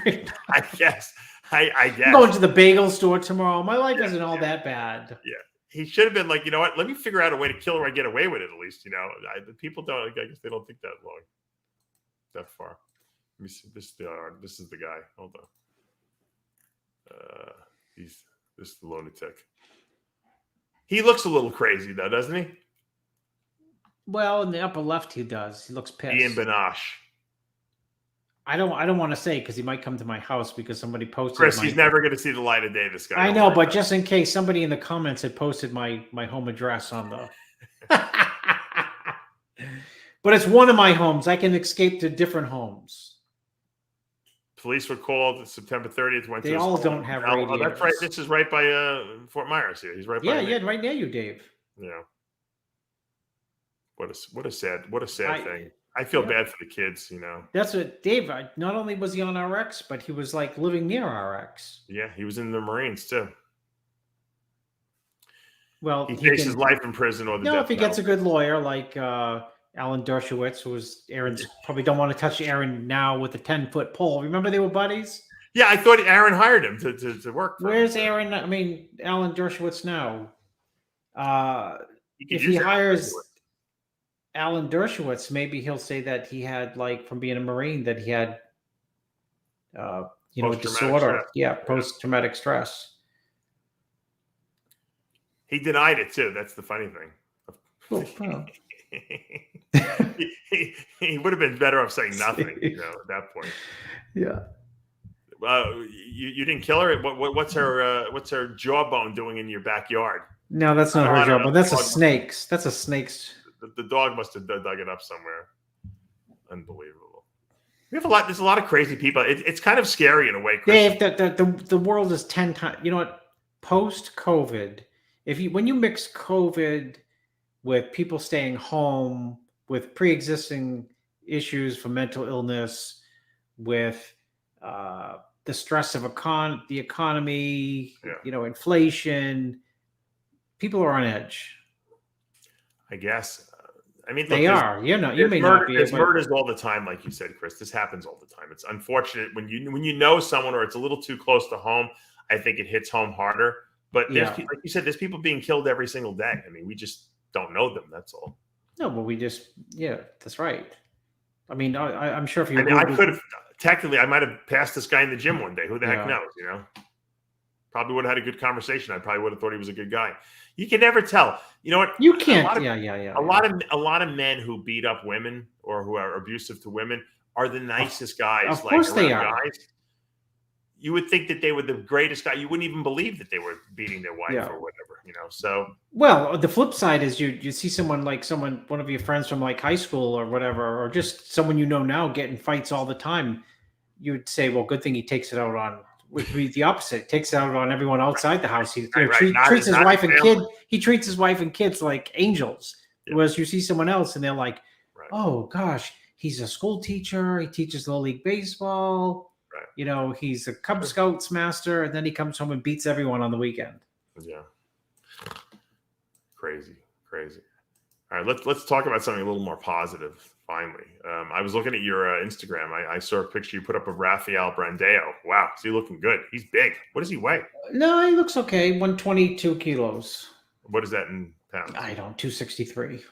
Speaker 2: in.
Speaker 1: I guess. I guess.
Speaker 2: I'm going to the bagel store tomorrow. My life isn't all that bad.
Speaker 1: Yeah. He should have been like, you know what? Let me figure out a way to kill her and get away with it at least. You know, people don't. I guess they don't think that long, that far. Let me see. This is the guy. Hold on. This is the lunatic. He looks a little crazy though, doesn't he?
Speaker 2: Well, in the upper left, he does. He looks pissed.
Speaker 1: Ian Banash.
Speaker 2: I don't want to say because he might come to my house because somebody posted.
Speaker 1: Chris, he's never going to see the light of day. This guy.
Speaker 2: I know, but just in case somebody in the comments had posted my home address on the. But it's one of my homes. I can escape to different homes.
Speaker 1: Police were called September 30th.
Speaker 2: They all don't have radios.
Speaker 1: Oh, that's right. This is right by Fort Myers here. He's right by me.
Speaker 2: Right near you, Dave.
Speaker 1: Yeah. What a sad thing. I feel bad for the kids, you know.
Speaker 2: That's what Dave. Not only was he on RX, but he was like living near RX.
Speaker 1: Yeah, he was in the Marines too.
Speaker 2: Well,
Speaker 1: he faces life in prison or the death
Speaker 2: if he gets a good lawyer like Alan Dershowitz, who was Aaron's. Probably don't want to touch Aaron now with a 10-foot pole. Remember they were buddies.
Speaker 1: Yeah, I thought Aaron hired him to work.
Speaker 2: Where's Aaron? I mean, Alan Dershowitz now. If he hires Alan Dershowitz, maybe he'll say that he had, like, from being a Marine, that he had, disorder.
Speaker 1: Stress.
Speaker 2: Yeah, post-traumatic stress.
Speaker 1: He denied it too. That's the funny thing.
Speaker 2: Oh.
Speaker 1: he would have been better off saying nothing, you know, at that point.
Speaker 2: Yeah.
Speaker 1: You didn't kill her. What's her jawbone doing in your backyard?
Speaker 2: No, that's not her jawbone. That's a snake's. That's a snake's.
Speaker 1: The dog must have dug it up somewhere. Unbelievable. We have a lot. There's a lot of crazy people. It's kind of scary in a way, Chris.
Speaker 2: Dave, the world is 10 times. You know what? Post-COVID, when you mix COVID with people staying home, with pre-existing issues for mental illness, with the stress of the economy, inflation, people are on edge.
Speaker 1: I guess. I mean,
Speaker 2: they are. You may not be.
Speaker 1: There's murders all the time, like you said, Chris. This happens all the time. It's unfortunate when you know someone or it's a little too close to home. I think it hits home harder. But like you said, there's people being killed every single day. I mean, we just don't know them. That's all.
Speaker 2: No, but that's right. I mean, I'm sure if you.
Speaker 1: I could have technically. I might have passed this guy in the gym one day. Who the heck knows? You know. Probably would have had a good conversation. I probably would have thought he was a good guy. You can never tell. You know what?
Speaker 2: You can't.
Speaker 1: A lot of men who beat up women or who are abusive to women are the nicest guys.
Speaker 2: Of course they are.
Speaker 1: Guys. You would think that they were the greatest guy. You wouldn't even believe that they were beating their wife or whatever. You know. So.
Speaker 2: Well, the flip side is you see one of your friends from like high school or whatever, or just someone you know now getting fights all the time. You would say, well, good thing he takes it out on. Would be the opposite. It takes it out on everyone outside the house. He treats his wife and kid. He treats his wife and kids like angels. Yeah. Whereas you see someone else and they're like, "Oh gosh, he's a school teacher. He teaches little league baseball.
Speaker 1: Right.
Speaker 2: You know, he's a Cub Scouts master, and then he comes home and beats everyone on the weekend.
Speaker 1: Yeah. Crazy. All right, let's talk about something a little more positive. Finally, I was looking at your Instagram. I saw a picture you put up of Rafael Brandao. Wow, is he looking good? He's big. What does he weigh?
Speaker 2: No, he looks okay. 122 kilos.
Speaker 1: What is that in pounds?
Speaker 2: I don't. 263.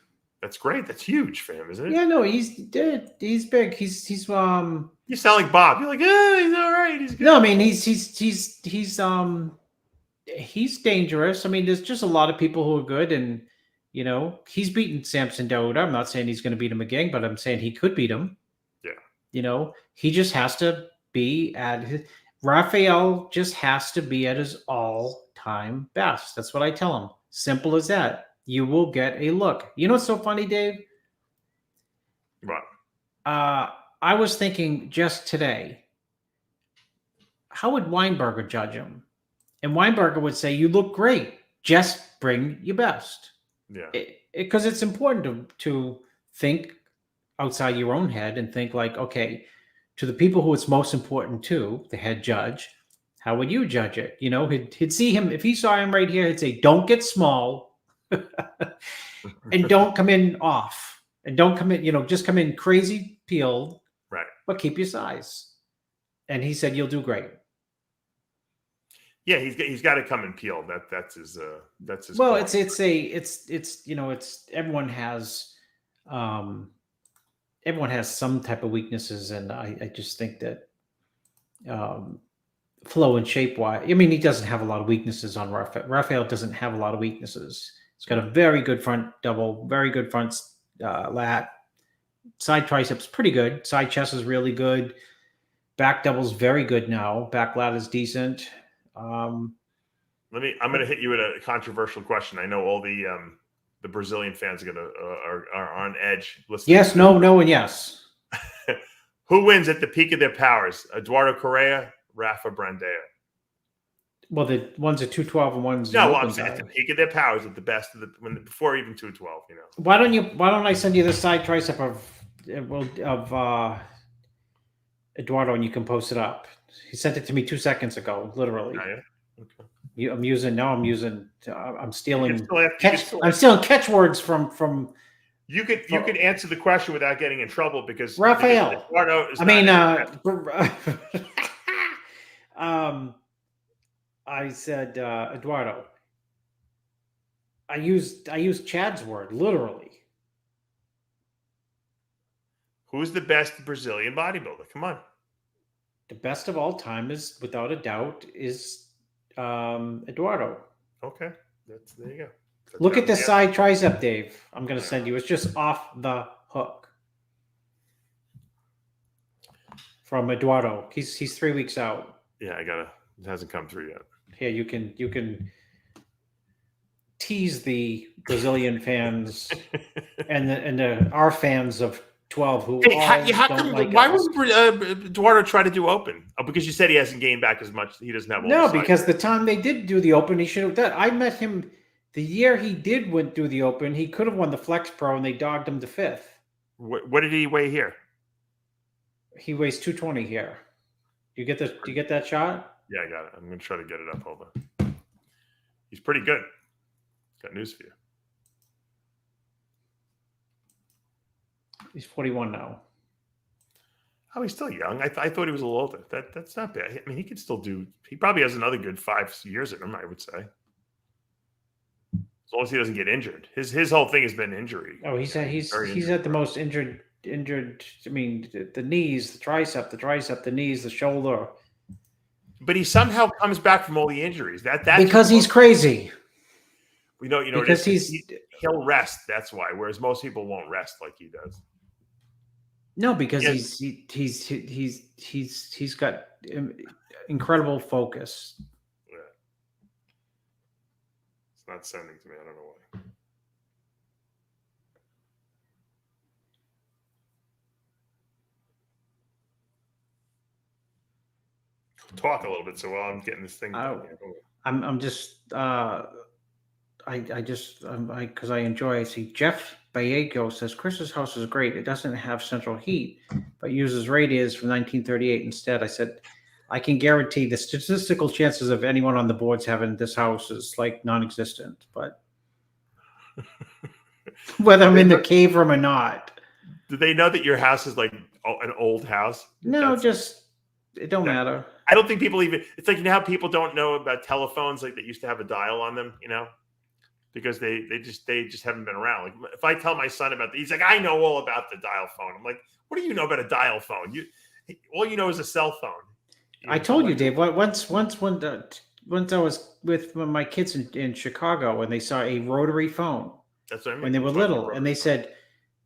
Speaker 1: That's great. That's huge for him, isn't it?
Speaker 2: Yeah, no, he's big. He's
Speaker 1: You sound like Bob. You're like, he's all right. He's good.
Speaker 2: No, I mean he's dangerous. I mean, there's just a lot of people who are good, and you know, he's beaten Samson Dauda. I'm not saying he's going to beat him again, but I'm saying he could beat him.
Speaker 1: Yeah.
Speaker 2: You know, he just has to be at his Rafael just has to be at his all-time best. That's what I tell him. Simple as that. You will get a look. You know what's so funny, Dave?
Speaker 1: What?
Speaker 2: I was thinking just today, how would Weinberger judge him? And Weinberger would say, "You look great. Just bring your best."
Speaker 1: Yeah.
Speaker 2: Because it's important to think outside your own head and think like, okay, to the people who it's most important to, the head judge, how would you judge it? You know, he'd see him, if he saw him right here, he'd say, "Don't get small and don't come in off and don't come in, you know, just come in crazy peeled,
Speaker 1: right?
Speaker 2: But keep your size." And he said, "You'll do great."
Speaker 1: Yeah, he's got to come in peeled. That's his.
Speaker 2: Well,
Speaker 1: point.
Speaker 2: it's you know, it's everyone has some type of weaknesses, and I just think that flow and shape wise, I mean, he doesn't have a lot of weaknesses on Rafael. Rafael doesn't have a lot of weaknesses. He's got a very good front double, very good front lat, side triceps pretty good, side chest is really good, back double's very good now, back lat is decent. I'm
Speaker 1: going to hit you with a controversial question. I know all the Brazilian fans are on edge.
Speaker 2: Yes, no, and yes.
Speaker 1: Who wins at the peak of their powers? Eduardo Correa, Rafa Brandao?
Speaker 2: Well, the one's a 212 and one's
Speaker 1: I'm saying at the peak of their powers, at the best of before even 212. You know.
Speaker 2: Why don't I send you the side tricep of Eduardo, and you can post it up. He sent it to me 2 seconds ago, literally.
Speaker 1: Oh, yeah? Okay.
Speaker 2: I'm stealing
Speaker 1: I'm stealing
Speaker 2: catchwords from.
Speaker 1: You could answer the question without getting in trouble because
Speaker 2: Rafael.
Speaker 1: Eduardo is
Speaker 2: I said Eduardo. I used Chad's word literally.
Speaker 1: Who's the best Brazilian bodybuilder? Come on.
Speaker 2: The best of all time is, without a doubt, is Eduardo.
Speaker 1: Okay, there you go.
Speaker 2: Look at the side tricep, Dave. I'm going to send you. It's just off the hook from Eduardo. He's 3 weeks out.
Speaker 1: Yeah, it hasn't come through yet.
Speaker 2: Here, you can tease the Brazilian fans and our fans of 12 who
Speaker 1: why would Eduardo try to do open? Oh, because you said he hasn't gained back as much. He doesn't have all
Speaker 2: no, because the time they did do the open, he should have done. I met him the year he did do the open. He could have won the Flex Pro, and they dogged him to 5th.
Speaker 1: What did he weigh here?
Speaker 2: He weighs 220 here. Do you get that shot?
Speaker 1: Yeah, I got it. I'm going to try to get it up. Hold on. He's pretty good. Got news for you.
Speaker 2: He's 41 now.
Speaker 1: Oh, he's still young. I thought he was a little older. That's not bad. I mean, he could still do. He probably has another good 5 years in him, I would say. As long as he doesn't get injured. His whole thing has been injury.
Speaker 2: Oh, he's had the most injured. I mean, the knees, the tricep, the knees, the shoulder.
Speaker 1: But he somehow comes back from all the injuries. That's
Speaker 2: because he's crazy.
Speaker 1: Because he'll rest. That's why. Whereas most people won't rest like he does.
Speaker 2: No, because he's got incredible focus.
Speaker 1: Yeah. It's not sending to me. I don't know why. Talk a little bit so while I'm getting this thing done.
Speaker 2: I'm just because I enjoy. I see Jeff Bayego says Chris's house is great. It doesn't have central heat, but uses radiators from 1938 instead. I said, I can guarantee the statistical chances of anyone on the boards having this house is like non-existent. But whether I'm in the cave room or not.
Speaker 1: Do they know that your house is like an old house?
Speaker 2: No, it don't matter.
Speaker 1: I don't think people even. It's like, you know how people don't know about telephones, like that used to have a dial on them, you know, because they just haven't been around. Like if I tell my son about he's like, I know all about the dial phone. I'm like, what do you know about a dial phone? All you know is a cell phone.
Speaker 2: I told you, Dave. Once I was with my kids in Chicago, and they saw a rotary phone.
Speaker 1: That's what I mean.
Speaker 2: When they were little, and they said,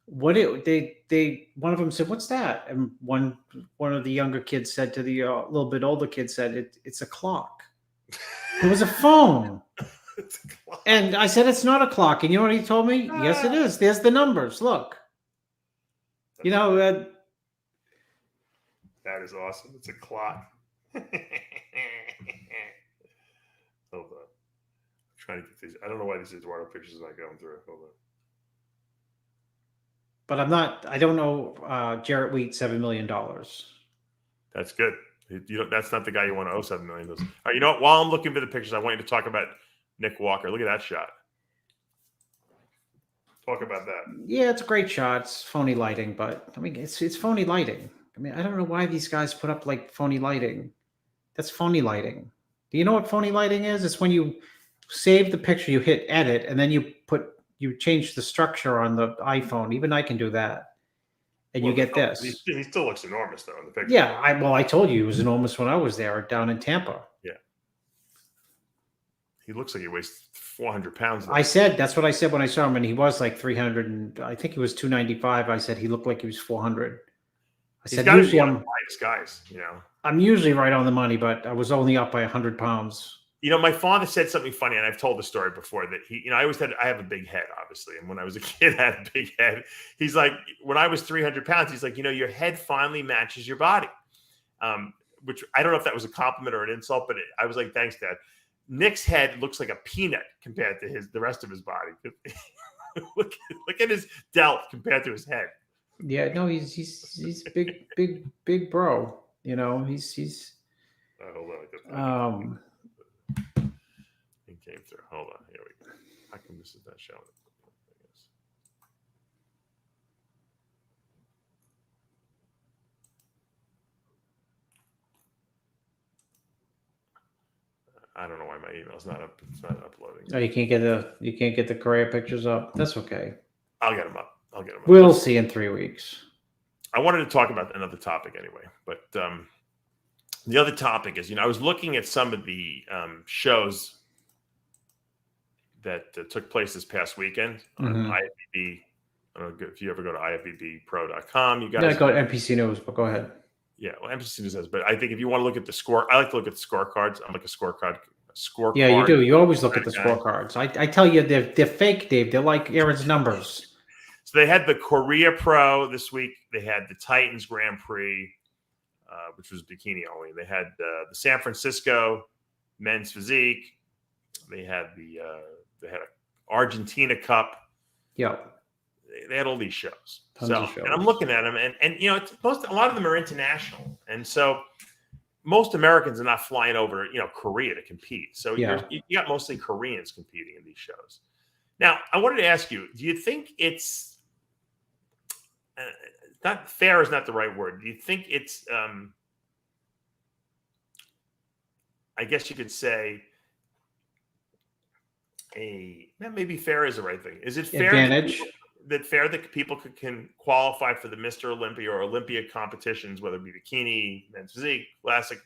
Speaker 2: one of them said, "What's that?" And one of the younger kids said to the little bit older kid, said, "It's a clock." It was a phone.
Speaker 1: It's a clock.
Speaker 2: And I said, "It's not a clock." And you know what he told me? Yes, it is. There's the numbers. Look. You know.
Speaker 1: That is awesome. It's a clock. Hold on. I'm trying to get these. I don't know why these Eduardo pictures are not going through. Hold on.
Speaker 2: But I don't know Jarrett Wheat $7 million.
Speaker 1: That's good. That's not the guy you want to owe $7 million. All right, you know what? While I'm looking for the pictures, I want you to talk about Nick Walker. Look at that shot. Talk about that.
Speaker 2: Yeah, it's a great shot. It's phony lighting, but I mean, it's phony lighting. I mean, I don't know why these guys put up like phony lighting. That's phony lighting. Do you know what phony lighting is? It's when you save the picture, you hit edit, and then you change the structure on the iPhone. Even I can do that. And you get this.
Speaker 1: He still looks enormous though in the picture.
Speaker 2: Yeah, I told you he was enormous when I was there down in Tampa.
Speaker 1: Yeah. He looks like he weighs 400 pounds.
Speaker 2: I said, that's what I said when I saw him, and he was like 300, and I think he was 295. I said he looked like he was 400. I said, usually I'm
Speaker 1: lightest guys, you know.
Speaker 2: I'm usually right on the money, but I was only up by 100 pounds.
Speaker 1: You know, my father said something funny, and I've told the story before that he, you know, I have a big head, obviously. And when I was a kid, I had a big head. He's like, when I was 300 pounds, he's like, you know, your head finally matches your body. Which I don't know if that was a compliment or an insult, but I was like, thanks, Dad. Nick's head looks like a peanut compared to the rest of his body. look at his delt compared to his head.
Speaker 2: Yeah, no, he's big bro. You know, he's.
Speaker 1: Hold on. It came through. Hold on. Here we go. How come this is not showing? I don't know why my email's not up. It's not uploading.
Speaker 2: Oh, you can't get the Correa pictures up. That's okay.
Speaker 1: I'll get them up.
Speaker 2: We'll see in 3 weeks.
Speaker 1: I wanted to talk about another topic anyway, but the other topic is, you know, I was looking at some of the shows that took place this past weekend on IFBB. I don't know if you ever go to IFBBpro.com. You guys
Speaker 2: go to NPC News, but go ahead.
Speaker 1: Yeah, well, NPC News has, but I think if you want to look at the score, I like to look at the scorecards. I'm like a scorecard.
Speaker 2: Yeah, you do. You always look at the scorecards. I tell you, they're fake, Dave. They're like Aaron's numbers.
Speaker 1: So they had the Korea Pro this week. They had the Titans Grand Prix, which was bikini only. They had the San Francisco Men's Physique. They had a Argentina Cup.
Speaker 2: Yeah.
Speaker 1: They had all these shows.
Speaker 2: Tons of shows.
Speaker 1: And I'm looking at them, and you know, a lot of them are international, and so most Americans are not flying over, you know, Korea to compete. So you got mostly Koreans competing in these shows. Now, I wanted to ask you: do you think it's not fair? Is not the right word. Do you think it's? I guess you could say maybe fair is the right thing. Is it fair?
Speaker 2: Advantage.
Speaker 1: That people can qualify for the Mr. Olympia or Olympia competitions, whether it be bikini, men's physique, classic,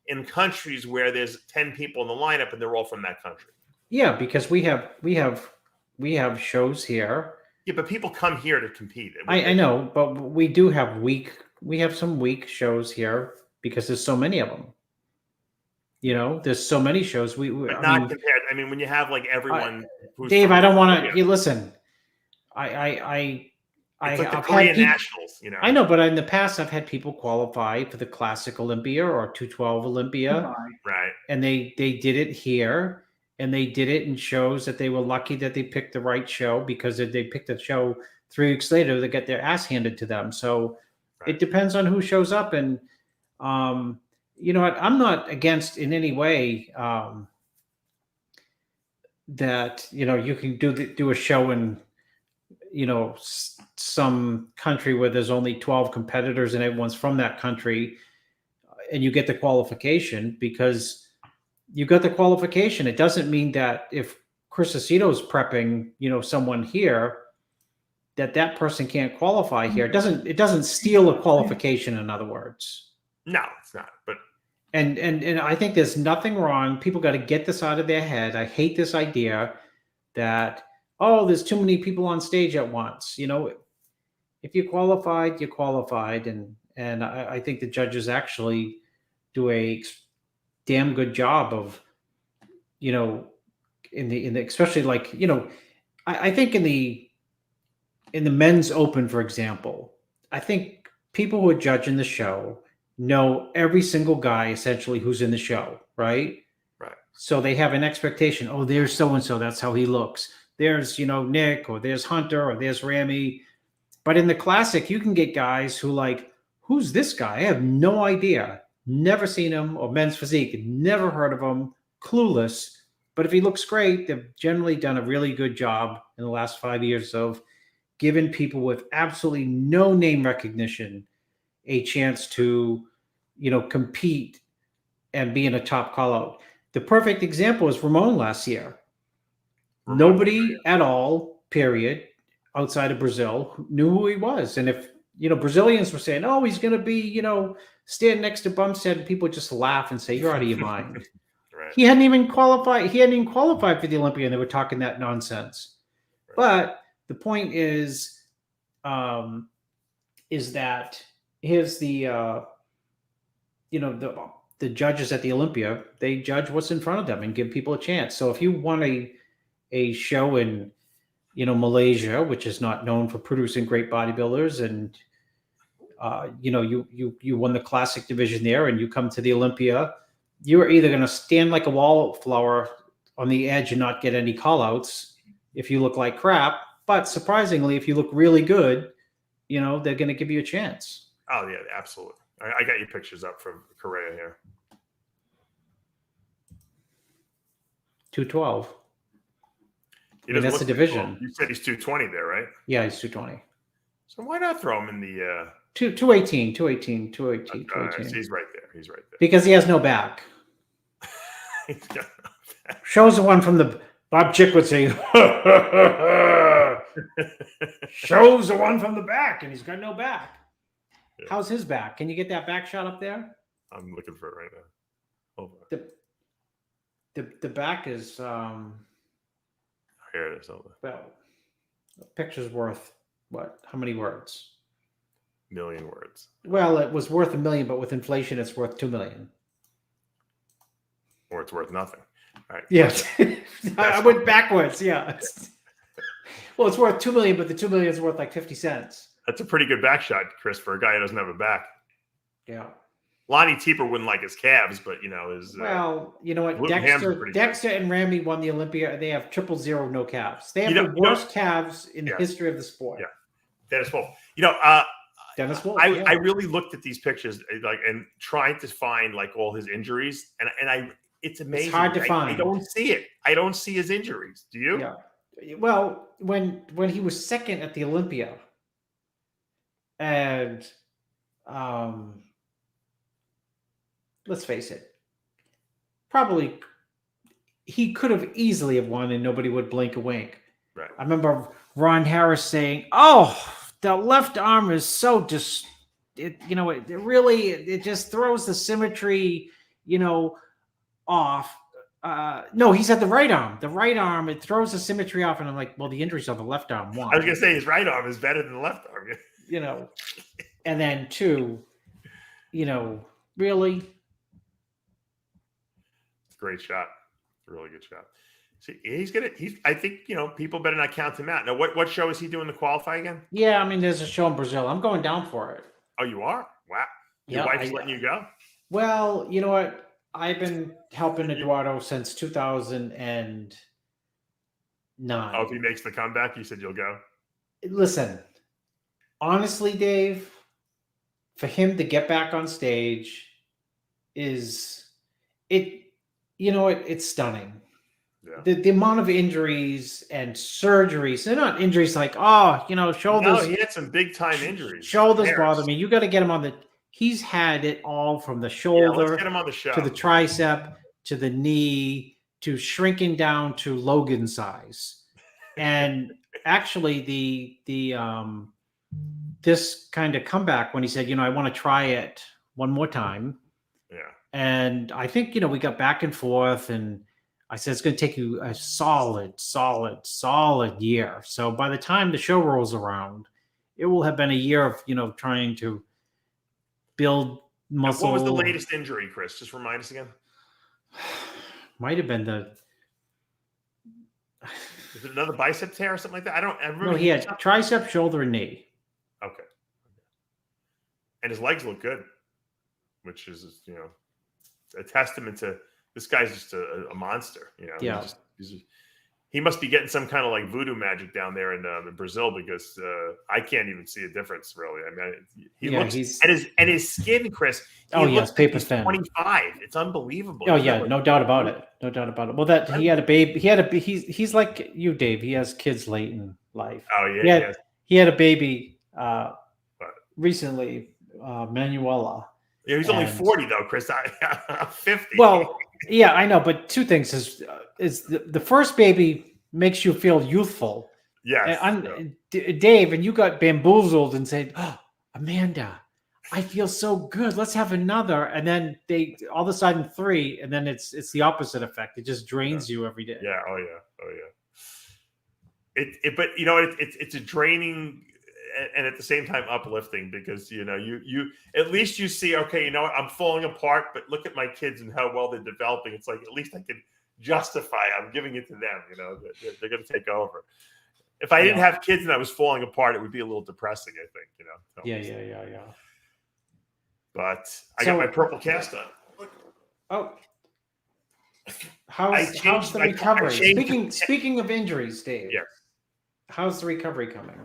Speaker 1: in countries where there's 10 people in the lineup and they're all from that country.
Speaker 2: Yeah, because we have shows here.
Speaker 1: Yeah, but people come here to compete.
Speaker 2: I know, but we have some weak shows here because there's so many of them. You know, there's so many shows.
Speaker 1: But not compared. I mean, when you have like everyone.
Speaker 2: Dave, I don't want to. You listen. I've
Speaker 1: Korean
Speaker 2: had
Speaker 1: nationals, you know.
Speaker 2: I know, but in the past, I've had people qualify for the Classic Olympia or 212 Olympia,
Speaker 1: right?
Speaker 2: And they did it here, and they did it in shows that they were lucky that they picked the right show, because if they picked a show 3 weeks later, they get their ass handed to them. So it depends on who shows up. And, you know what, I'm not against in any way that, you know, you can do a show in, you know, some country where there's only 12 competitors and everyone's from that country, and you get the qualification because you got the qualification. It doesn't mean that if Chris Aceto's prepping, you know, someone here, that person can't qualify here. It doesn't steal a qualification, in other words.
Speaker 1: No, it's not. But
Speaker 2: and I think there's nothing wrong. People got to get this out of their head. I hate this idea that, oh, there's too many people on stage at once. You know, if you qualified, you qualified. And I think the judges actually do a damn good job of, you know, in the especially, like, you know, I think in the men's open, for example, I think people who are judging the show know every single guy essentially who's in the show, right?
Speaker 1: Right.
Speaker 2: So they have an expectation. Oh, there's so-and-so. That's how he looks. There's, you know, Nick, or there's Hunter, or there's Ramy. But in the classic, you can get guys who like, who's this guy? I have no idea. Never seen him. Or men's physique. Never heard of him. Clueless. But if he looks great, they've generally done a really good job in the last 5 years of giving people with absolutely no name recognition a chance to, you know, compete and be in a top call out. The perfect example is Ramon last year. Nobody at all, period, outside of Brazil knew who he was. And if, you know, Brazilians were saying, oh, he's going to be, you know, stand next to Bumstead, and people just laugh and say, you're out of your mind.
Speaker 1: Right.
Speaker 2: He hadn't even qualified. He hadn't even qualified for the Olympia, and they were talking that nonsense. Right. But the point is that here's the, you know, the judges at the Olympia, they judge what's in front of them and give people a chance. So if you want a show in, you know, Malaysia, which is not known for producing great bodybuilders, and you know, you won the classic division there, and you come to the Olympia, you're either going to stand like a wallflower on the edge and not get any call outs if you look like crap. But surprisingly, if you look really good, you know, they're going to give you a chance.
Speaker 1: Oh, yeah, absolutely. I got your pictures up from Correa here.
Speaker 2: 212. I mean, that's the division.
Speaker 1: You said he's 220 there, right?
Speaker 2: Yeah, he's 220.
Speaker 1: So why not throw him in the
Speaker 2: 218.
Speaker 1: He's right there. He's right there.
Speaker 2: Because he has no back.
Speaker 1: He's got no back.
Speaker 2: Shows the one from the Bob Chick would say, shows the one from the back, and he's got no back. Yeah. How's his back? Can you get that back shot up there?
Speaker 1: I'm looking for it right now. Hold
Speaker 2: on. The back is
Speaker 1: here it is.
Speaker 2: Well, a picture's worth what? How many words?
Speaker 1: Million words.
Speaker 2: Well, it was worth 1 million, but with inflation, it's worth 2 million.
Speaker 1: Or it's worth nothing. All right.
Speaker 2: Yes. I went backwards. Yeah. Well, it's worth 2 million, but the 2 million is worth like 50 cents.
Speaker 1: That's a pretty good back shot, Chris, for a guy who doesn't have a back.
Speaker 2: Yeah.
Speaker 1: Lonnie Teeper wouldn't like his calves, but, you know, his
Speaker 2: well, you know what? Dexter and Ramy won the Olympia. They have 000 no calves. They have the worst calves in the history of the sport.
Speaker 1: Yeah. Dennis Wolf. You know,
Speaker 2: Dennis Wolf.
Speaker 1: I really looked at these pictures, like, and trying to find like all his injuries, and it's amazing.
Speaker 2: It's hard to find.
Speaker 1: I don't see it. I don't see his injuries. Do you?
Speaker 2: Yeah. Well, when he was second at the Olympia, and let's face it, probably he could have easily have won, and nobody would blink a wink.
Speaker 1: Right. I
Speaker 2: remember Ron Harris saying, "Oh, the left arm is so it just throws the symmetry, you know, off." No, he said the right arm. The right arm, it throws the symmetry off, and I'm like, well, the injuries on the left arm. One.
Speaker 1: I was gonna say his right arm is better than the left arm.
Speaker 2: You know, and then two, you know, really.
Speaker 1: Great shot. Really good shot. See, I think, you know, people better not count him out. Now, what show is he doing to qualify again?
Speaker 2: Yeah, I mean, there's a show in Brazil. I'm going down for it.
Speaker 1: Oh, you are? Wow. Your wife's letting you go?
Speaker 2: Well, you know what? I've been helping Eduardo since 2009.
Speaker 1: Oh, if he makes the comeback, you said you'll go.
Speaker 2: Listen, honestly, Dave, for him to get back on stage is it's stunning.
Speaker 1: Yeah.
Speaker 2: The amount of injuries and surgeries. They're not injuries like, shoulders.
Speaker 1: No, he had some big time injuries.
Speaker 2: Shoulders bother me. You got to get him on the. He's had it all from the shoulder
Speaker 1: let's get him on the show.
Speaker 2: to the tricep to the knee to shrinking down to Logan size. And actually, this kind of comeback when he said, I want to try it one more time.
Speaker 1: Yeah.
Speaker 2: And I think, we got back and forth, and I said, it's going to take you a solid year. So by the time the show rolls around, it will have been a year of, trying to build muscle.
Speaker 1: What was the latest injury, Chris? Just remind us again.
Speaker 2: Might have been
Speaker 1: Is it another bicep tear or something like that? I remember.
Speaker 2: No, he had tricep, shoulder, and knee.
Speaker 1: Okay. And his legs look good, which is, a testament to this guy's just a monster.
Speaker 2: Yeah.
Speaker 1: He must be getting some kind of like voodoo magic down there in Brazil, because I can't even see a difference really. I mean, he looks and his skin, Chris.
Speaker 2: Yes, paper thin.
Speaker 1: 25. It's unbelievable.
Speaker 2: Oh yeah, no doubt about it. No doubt about it. Well, that he had a baby. He's like you, Dave. He has kids late in life.
Speaker 1: Oh yeah.
Speaker 2: He had a baby recently, Manuela.
Speaker 1: Yeah, he's only 40 though, Chris. I'm 50.
Speaker 2: Well, yeah, I know, but two things is the first baby makes you feel youthful.
Speaker 1: Yes.
Speaker 2: Dave, and you got bamboozled and said, "Oh, Amanda, I feel so good. Let's have another." And then they all of a sudden 3, and then it's the opposite effect. It just drains you every day.
Speaker 1: Yeah. Oh yeah. But it's a draining and at the same time uplifting, because you at least you see, okay, I'm falling apart, but look at my kids and how well they're developing. It's like, at least I can justify I'm giving it to them. They're going to take over. If I didn't have kids and I was falling apart, it would be a little depressing, I think.
Speaker 2: Yeah.
Speaker 1: But I got my purple cast on.
Speaker 2: Oh, how's the recovery? Speaking of injuries, Dave.
Speaker 1: Yes.
Speaker 2: How's the recovery coming?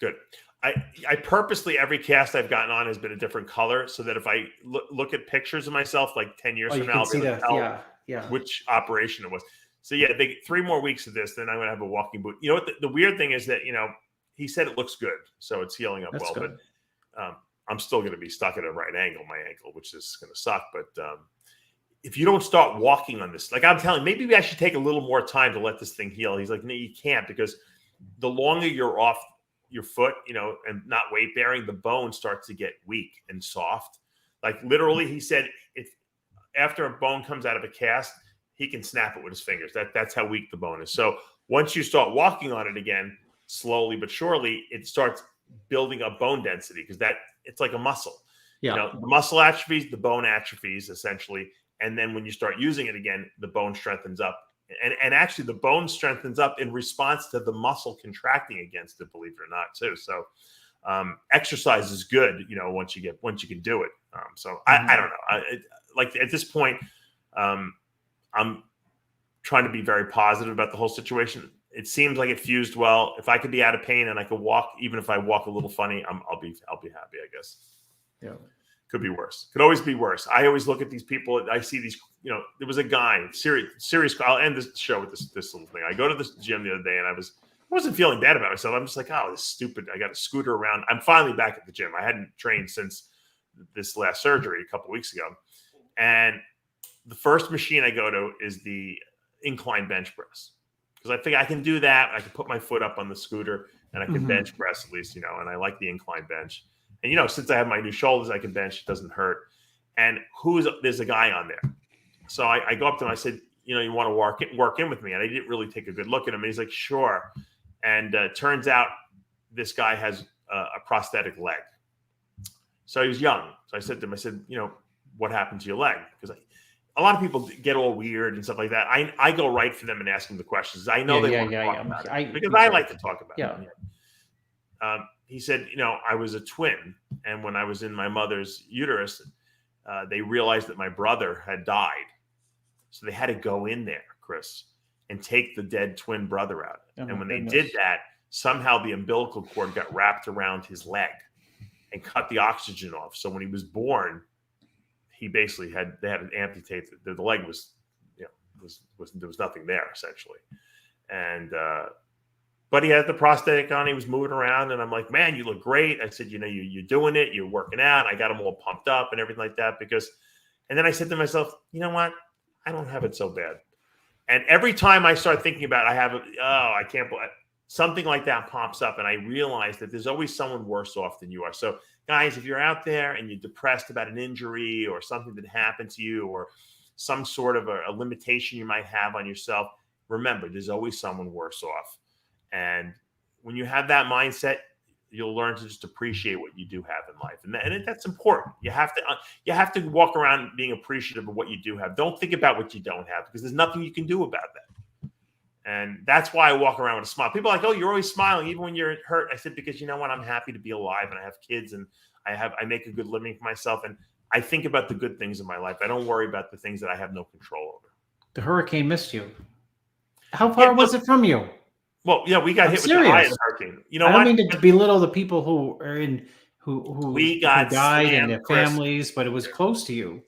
Speaker 1: Good. I purposely, every cast I've gotten on has been a different color, so that if I look at pictures of myself like 10 years from now, I'll be able to tell which operation it was. So yeah, 3 more weeks of this, then I'm going to have a walking boot. You know what? The weird thing is that, he said it looks good, so it's healing up well. Good. But I'm still going to be stuck at a right angle, my ankle, which is going to suck. But if you don't start walking on this, like I'm telling, maybe I should take a little more time to let this thing heal. He's like, no, you can't, because the longer you're off your foot, and not weight bearing, the bone starts to get weak and soft. Like literally, he said, if after a bone comes out of a cast, he can snap it with his fingers. That's how weak the bone is. So once you start walking on it again, slowly but surely, it starts building up bone density, because it's like a muscle.
Speaker 2: Yeah.
Speaker 1: The muscle atrophies, the bone atrophies essentially, and then when you start using it again, the bone strengthens up. And actually, the bone strengthens up in response to the muscle contracting against it, believe it or not, too. So exercise is good, once you can do it. I don't know. Like at this point, I'm trying to be very positive about the whole situation. It seems like it fused well. If I could be out of pain and I could walk, even if I walk a little funny, I'll be happy, I guess.
Speaker 2: Yeah.
Speaker 1: Could be worse. Could always be worse. I always look at these people. I see these, there was a guy, serious. I'll end this show with this little thing. I go to this gym the other day, and I wasn't feeling bad about myself. I'm just like, oh, this is stupid. I got to scooter around. I'm finally back at the gym. I hadn't trained since this last surgery a couple of weeks ago. And the first machine I go to is the incline bench press, because I think I can do that. I can put my foot up on the scooter and I can bench press at least, and I like the incline bench. And, since I have my new shoulders, I can bench. It doesn't hurt. And there's a guy on there. So I go up to him. I said, you want to work in with me? And I didn't really take a good look at him. And he's like, sure. And turns out this guy has a prosthetic leg. So he was young. So I said to him, what happened to your leg? Because a lot of people get all weird and stuff like that. I go right for them and ask them the questions. I know they want to talk about it, because I like to talk about it. He said, I was a twin. And when I was in my mother's uterus, they realized that my brother had died. So they had to go in there, Chris, and take the dead twin brother out.
Speaker 2: Oh,
Speaker 1: and when
Speaker 2: goodness.
Speaker 1: they did that, somehow the umbilical cord got wrapped around his leg and cut the oxygen off. So when he was born, he basically they had to amputate the leg was, there was nothing there essentially. And, but he had the prosthetic on, he was moving around, and I'm like, man, you look great. I said, you're doing it, you're working out. I got him all pumped up and everything like that and then I said to myself, you know what? I don't have it so bad. And every time I start thinking about I can't believe something like that pops up, and I realize that there's always someone worse off than you are. So guys, if you're out there and you're depressed about an injury or something that happened to you or some sort of a limitation you might have on yourself, remember, there's always someone worse off. And when you have that mindset, you'll learn to just appreciate what you do have in life. And that's important. You have to walk around being appreciative of what you do have. Don't think about what you don't have, because there's nothing you can do about that. And that's why I walk around with a smile. People are like, oh, you're always smiling even when you're hurt. I said, because you know what? I'm happy to be alive, and I have kids, and I make a good living for myself. And I think about the good things in my life. I don't worry about the things that I have no control over.
Speaker 2: The hurricane missed you. How far was it from you?
Speaker 1: Well, yeah, we got hit with the eye of the hurricane. You know
Speaker 2: I
Speaker 1: what?
Speaker 2: don't mean to belittle the people who are in who died and their families, but it was close to you.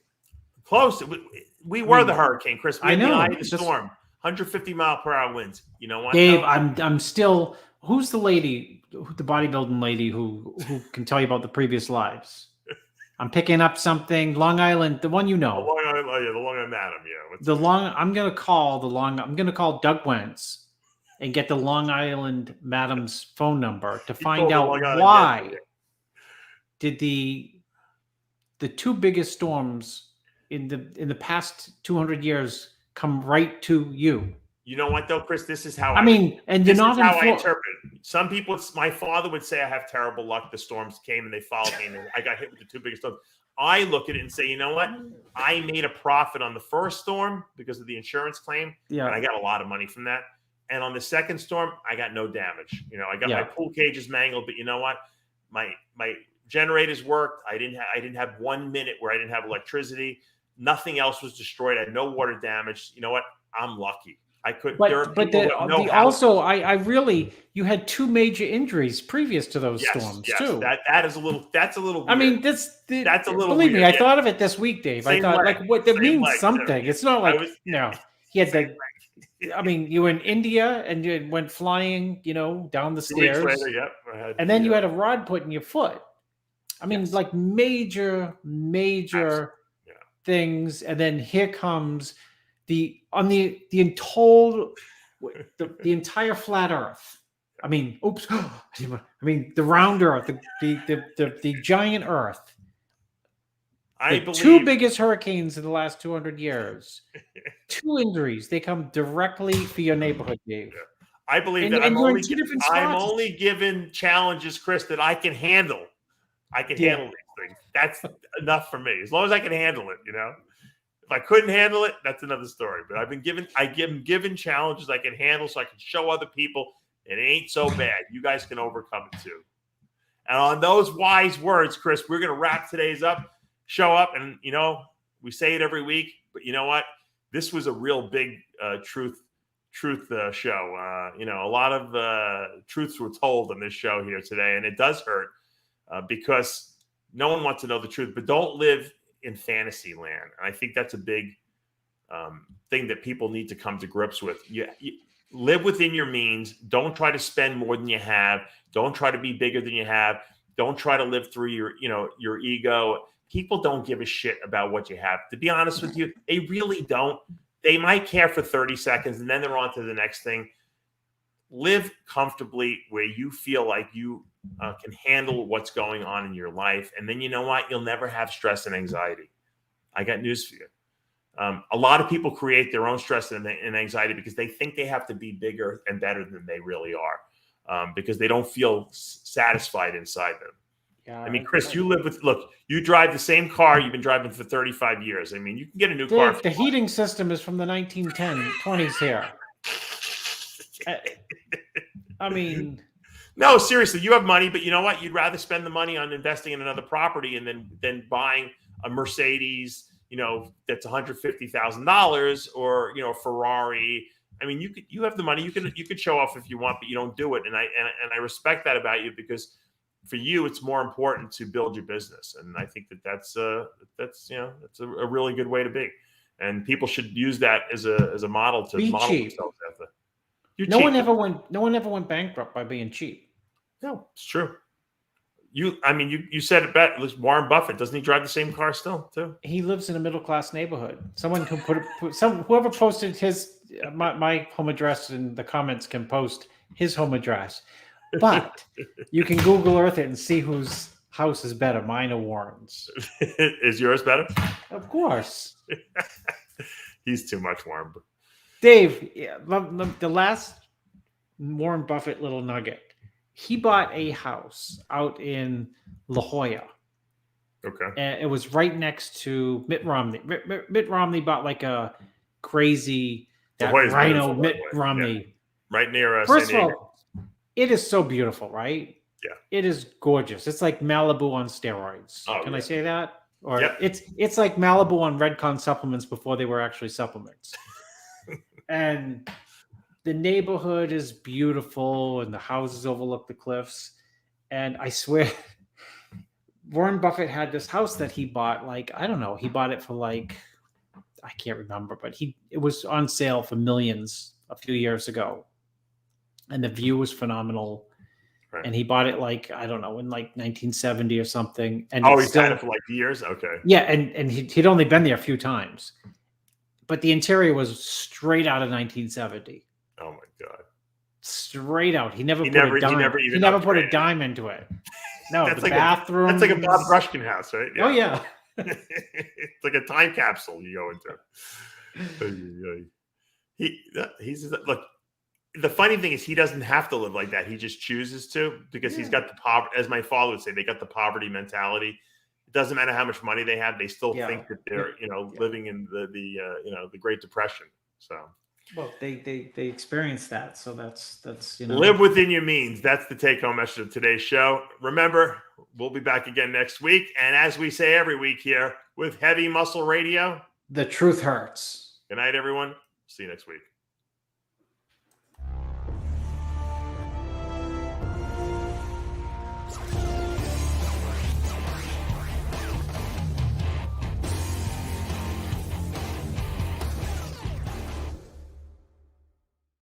Speaker 1: Close. We were the hurricane, Chris. We had the eye of the storm. 150-mile-per-hour winds. You know what,
Speaker 2: Dave? I'm still. Who's the lady, the bodybuilding lady who can tell you about the previous lives? I'm picking up something. Long Island, the one you know.
Speaker 1: The Long Island Madam. Yeah.
Speaker 2: I'm gonna call Doug Wentz and get the Long Island Madam's phone number to find out why did the two biggest storms in the past 200 years come right to you.
Speaker 1: You know what though, Chris? This is how
Speaker 2: I interpret
Speaker 1: it. Some people, my father would say I have terrible luck. The storms came and they followed me, and I got hit with the two biggest storms. I look at it and say, you know what? I made a profit on the first storm because of the insurance claim.
Speaker 2: Yeah.
Speaker 1: And I got a lot of money from that. And on the second storm, I got no damage. I got my pool cages mangled, but you know what? My generators worked. I didn't have 1 minute where I didn't have electricity. Nothing else was destroyed. I had no water damage. You know what? I'm lucky. I could. You had two major injuries previous to those storms too. That's a little. Weird.
Speaker 2: I mean, that's a little. Believe me, I thought of it this week, Dave. I thought that means something. It's not like he had the. I mean, you were in India and you went flying, down the stairs.
Speaker 1: 2 weeks later,
Speaker 2: and then you had a rod put in your foot. I mean, like major things, and then here comes the entire flat Earth. I mean, oops. I mean, the round Earth, the giant Earth. The two biggest hurricanes in the last 200 years. 2 injuries. They come directly for your neighborhood, Dave.
Speaker 1: Yeah. I believe that I'm only given challenges, Chris, that I can handle. I can handle these things. That's enough for me. As long as I can handle it, If I couldn't handle it, that's another story. But I've been given challenges I can handle, so I can show other people it ain't so bad. You guys can overcome it too. And on those wise words, Chris, we're going to wrap today's show up. And, we say it every week, but you know what? This was a real big truth show. A lot of truths were told on this show here today, and it does hurt because no one wants to know the truth, but don't live in fantasy land. And I think that's a big thing that people need to come to grips with. You live within your means. Don't try to spend more than you have. Don't try to be bigger than you have. Don't try to live through your ego. People don't give a shit about what you have. To be honest with you, they really don't. They might care for 30 seconds and then they're on to the next thing. Live comfortably where you feel like you can handle what's going on in your life. And then you know what? You'll never have stress and anxiety. I got news for you. A lot of people create their own stress and anxiety because they think they have to be bigger and better than they really are because they don't feel satisfied inside them. Yeah, I mean, Chris, you drive the same car you've been driving for 35 years. I mean, you can get a new car.
Speaker 2: The heating system is from the 1920s here. I mean,
Speaker 1: no, seriously, you have money, but you know what? You'd rather spend the money on investing in another property and then buying a Mercedes, that's $150,000, or a Ferrari. I mean, you have the money. You could show off if you want, but you don't do it. And I respect that about you, because for you, it's more important to build your business. And I think that's a really good way to be. And people should use that as a model to
Speaker 2: be
Speaker 1: model
Speaker 2: cheap.
Speaker 1: themselves after.
Speaker 2: No one ever went bankrupt by being cheap.
Speaker 1: No, it's true. You said it best. Warren Buffett, doesn't he drive the same car still too?
Speaker 2: He lives in a middle class neighborhood. Someone can whoever posted his my home address in the comments can post his home address. But you can Google Earth it and see whose house is better, mine or Warren's.
Speaker 1: Is yours better?
Speaker 2: Of course.
Speaker 1: He's too much, Warren.
Speaker 2: Dave, the last Warren Buffett little nugget. He bought a house out in La Jolla.
Speaker 1: Okay.
Speaker 2: And it was right next to Mitt Romney. Mitt Romney bought like a crazy rhino Mitt Romney.
Speaker 1: Yeah. Right near
Speaker 2: First
Speaker 1: San Diego.
Speaker 2: of all, it is so beautiful, right?
Speaker 1: Yeah.
Speaker 2: It is gorgeous. It's like Malibu on steroids.
Speaker 1: Oh,
Speaker 2: Can I say that? Or
Speaker 1: yep.
Speaker 2: It's like Malibu on REDCON supplements before they were actually supplements. And the neighborhood is beautiful, and the houses overlook the cliffs. And I swear, Warren Buffett had this house that he bought, I don't know, he bought it for I can't remember, but it was on sale for millions a few years ago. And the view was phenomenal. Right. And he bought it I don't know, in 1970 or something. And
Speaker 1: he's had it for years? Okay.
Speaker 2: Yeah, and he'd only been there a few times. But the interior was straight out of 1970.
Speaker 1: Oh my God!
Speaker 2: Straight out. He never put a dime into it. No,
Speaker 1: that's
Speaker 2: the bathroom.
Speaker 1: That's like a Bob Brushkin house, right?
Speaker 2: Yeah. Oh yeah.
Speaker 1: It's like a time capsule you go into. He's look. The funny thing is, he doesn't have to live like that. He just chooses to, because he's got the poverty. As my father would say, they got the poverty mentality. It doesn't matter how much money they have; they still think that they're living in the Great Depression. So.
Speaker 2: Well, they experience that, so that's
Speaker 1: live within your means. That's the take-home message of today's show. Remember, we'll be back again next week, and as we say every week here with Heavy Muscle Radio,
Speaker 2: the truth hurts.
Speaker 1: Good night, everyone. See you next week.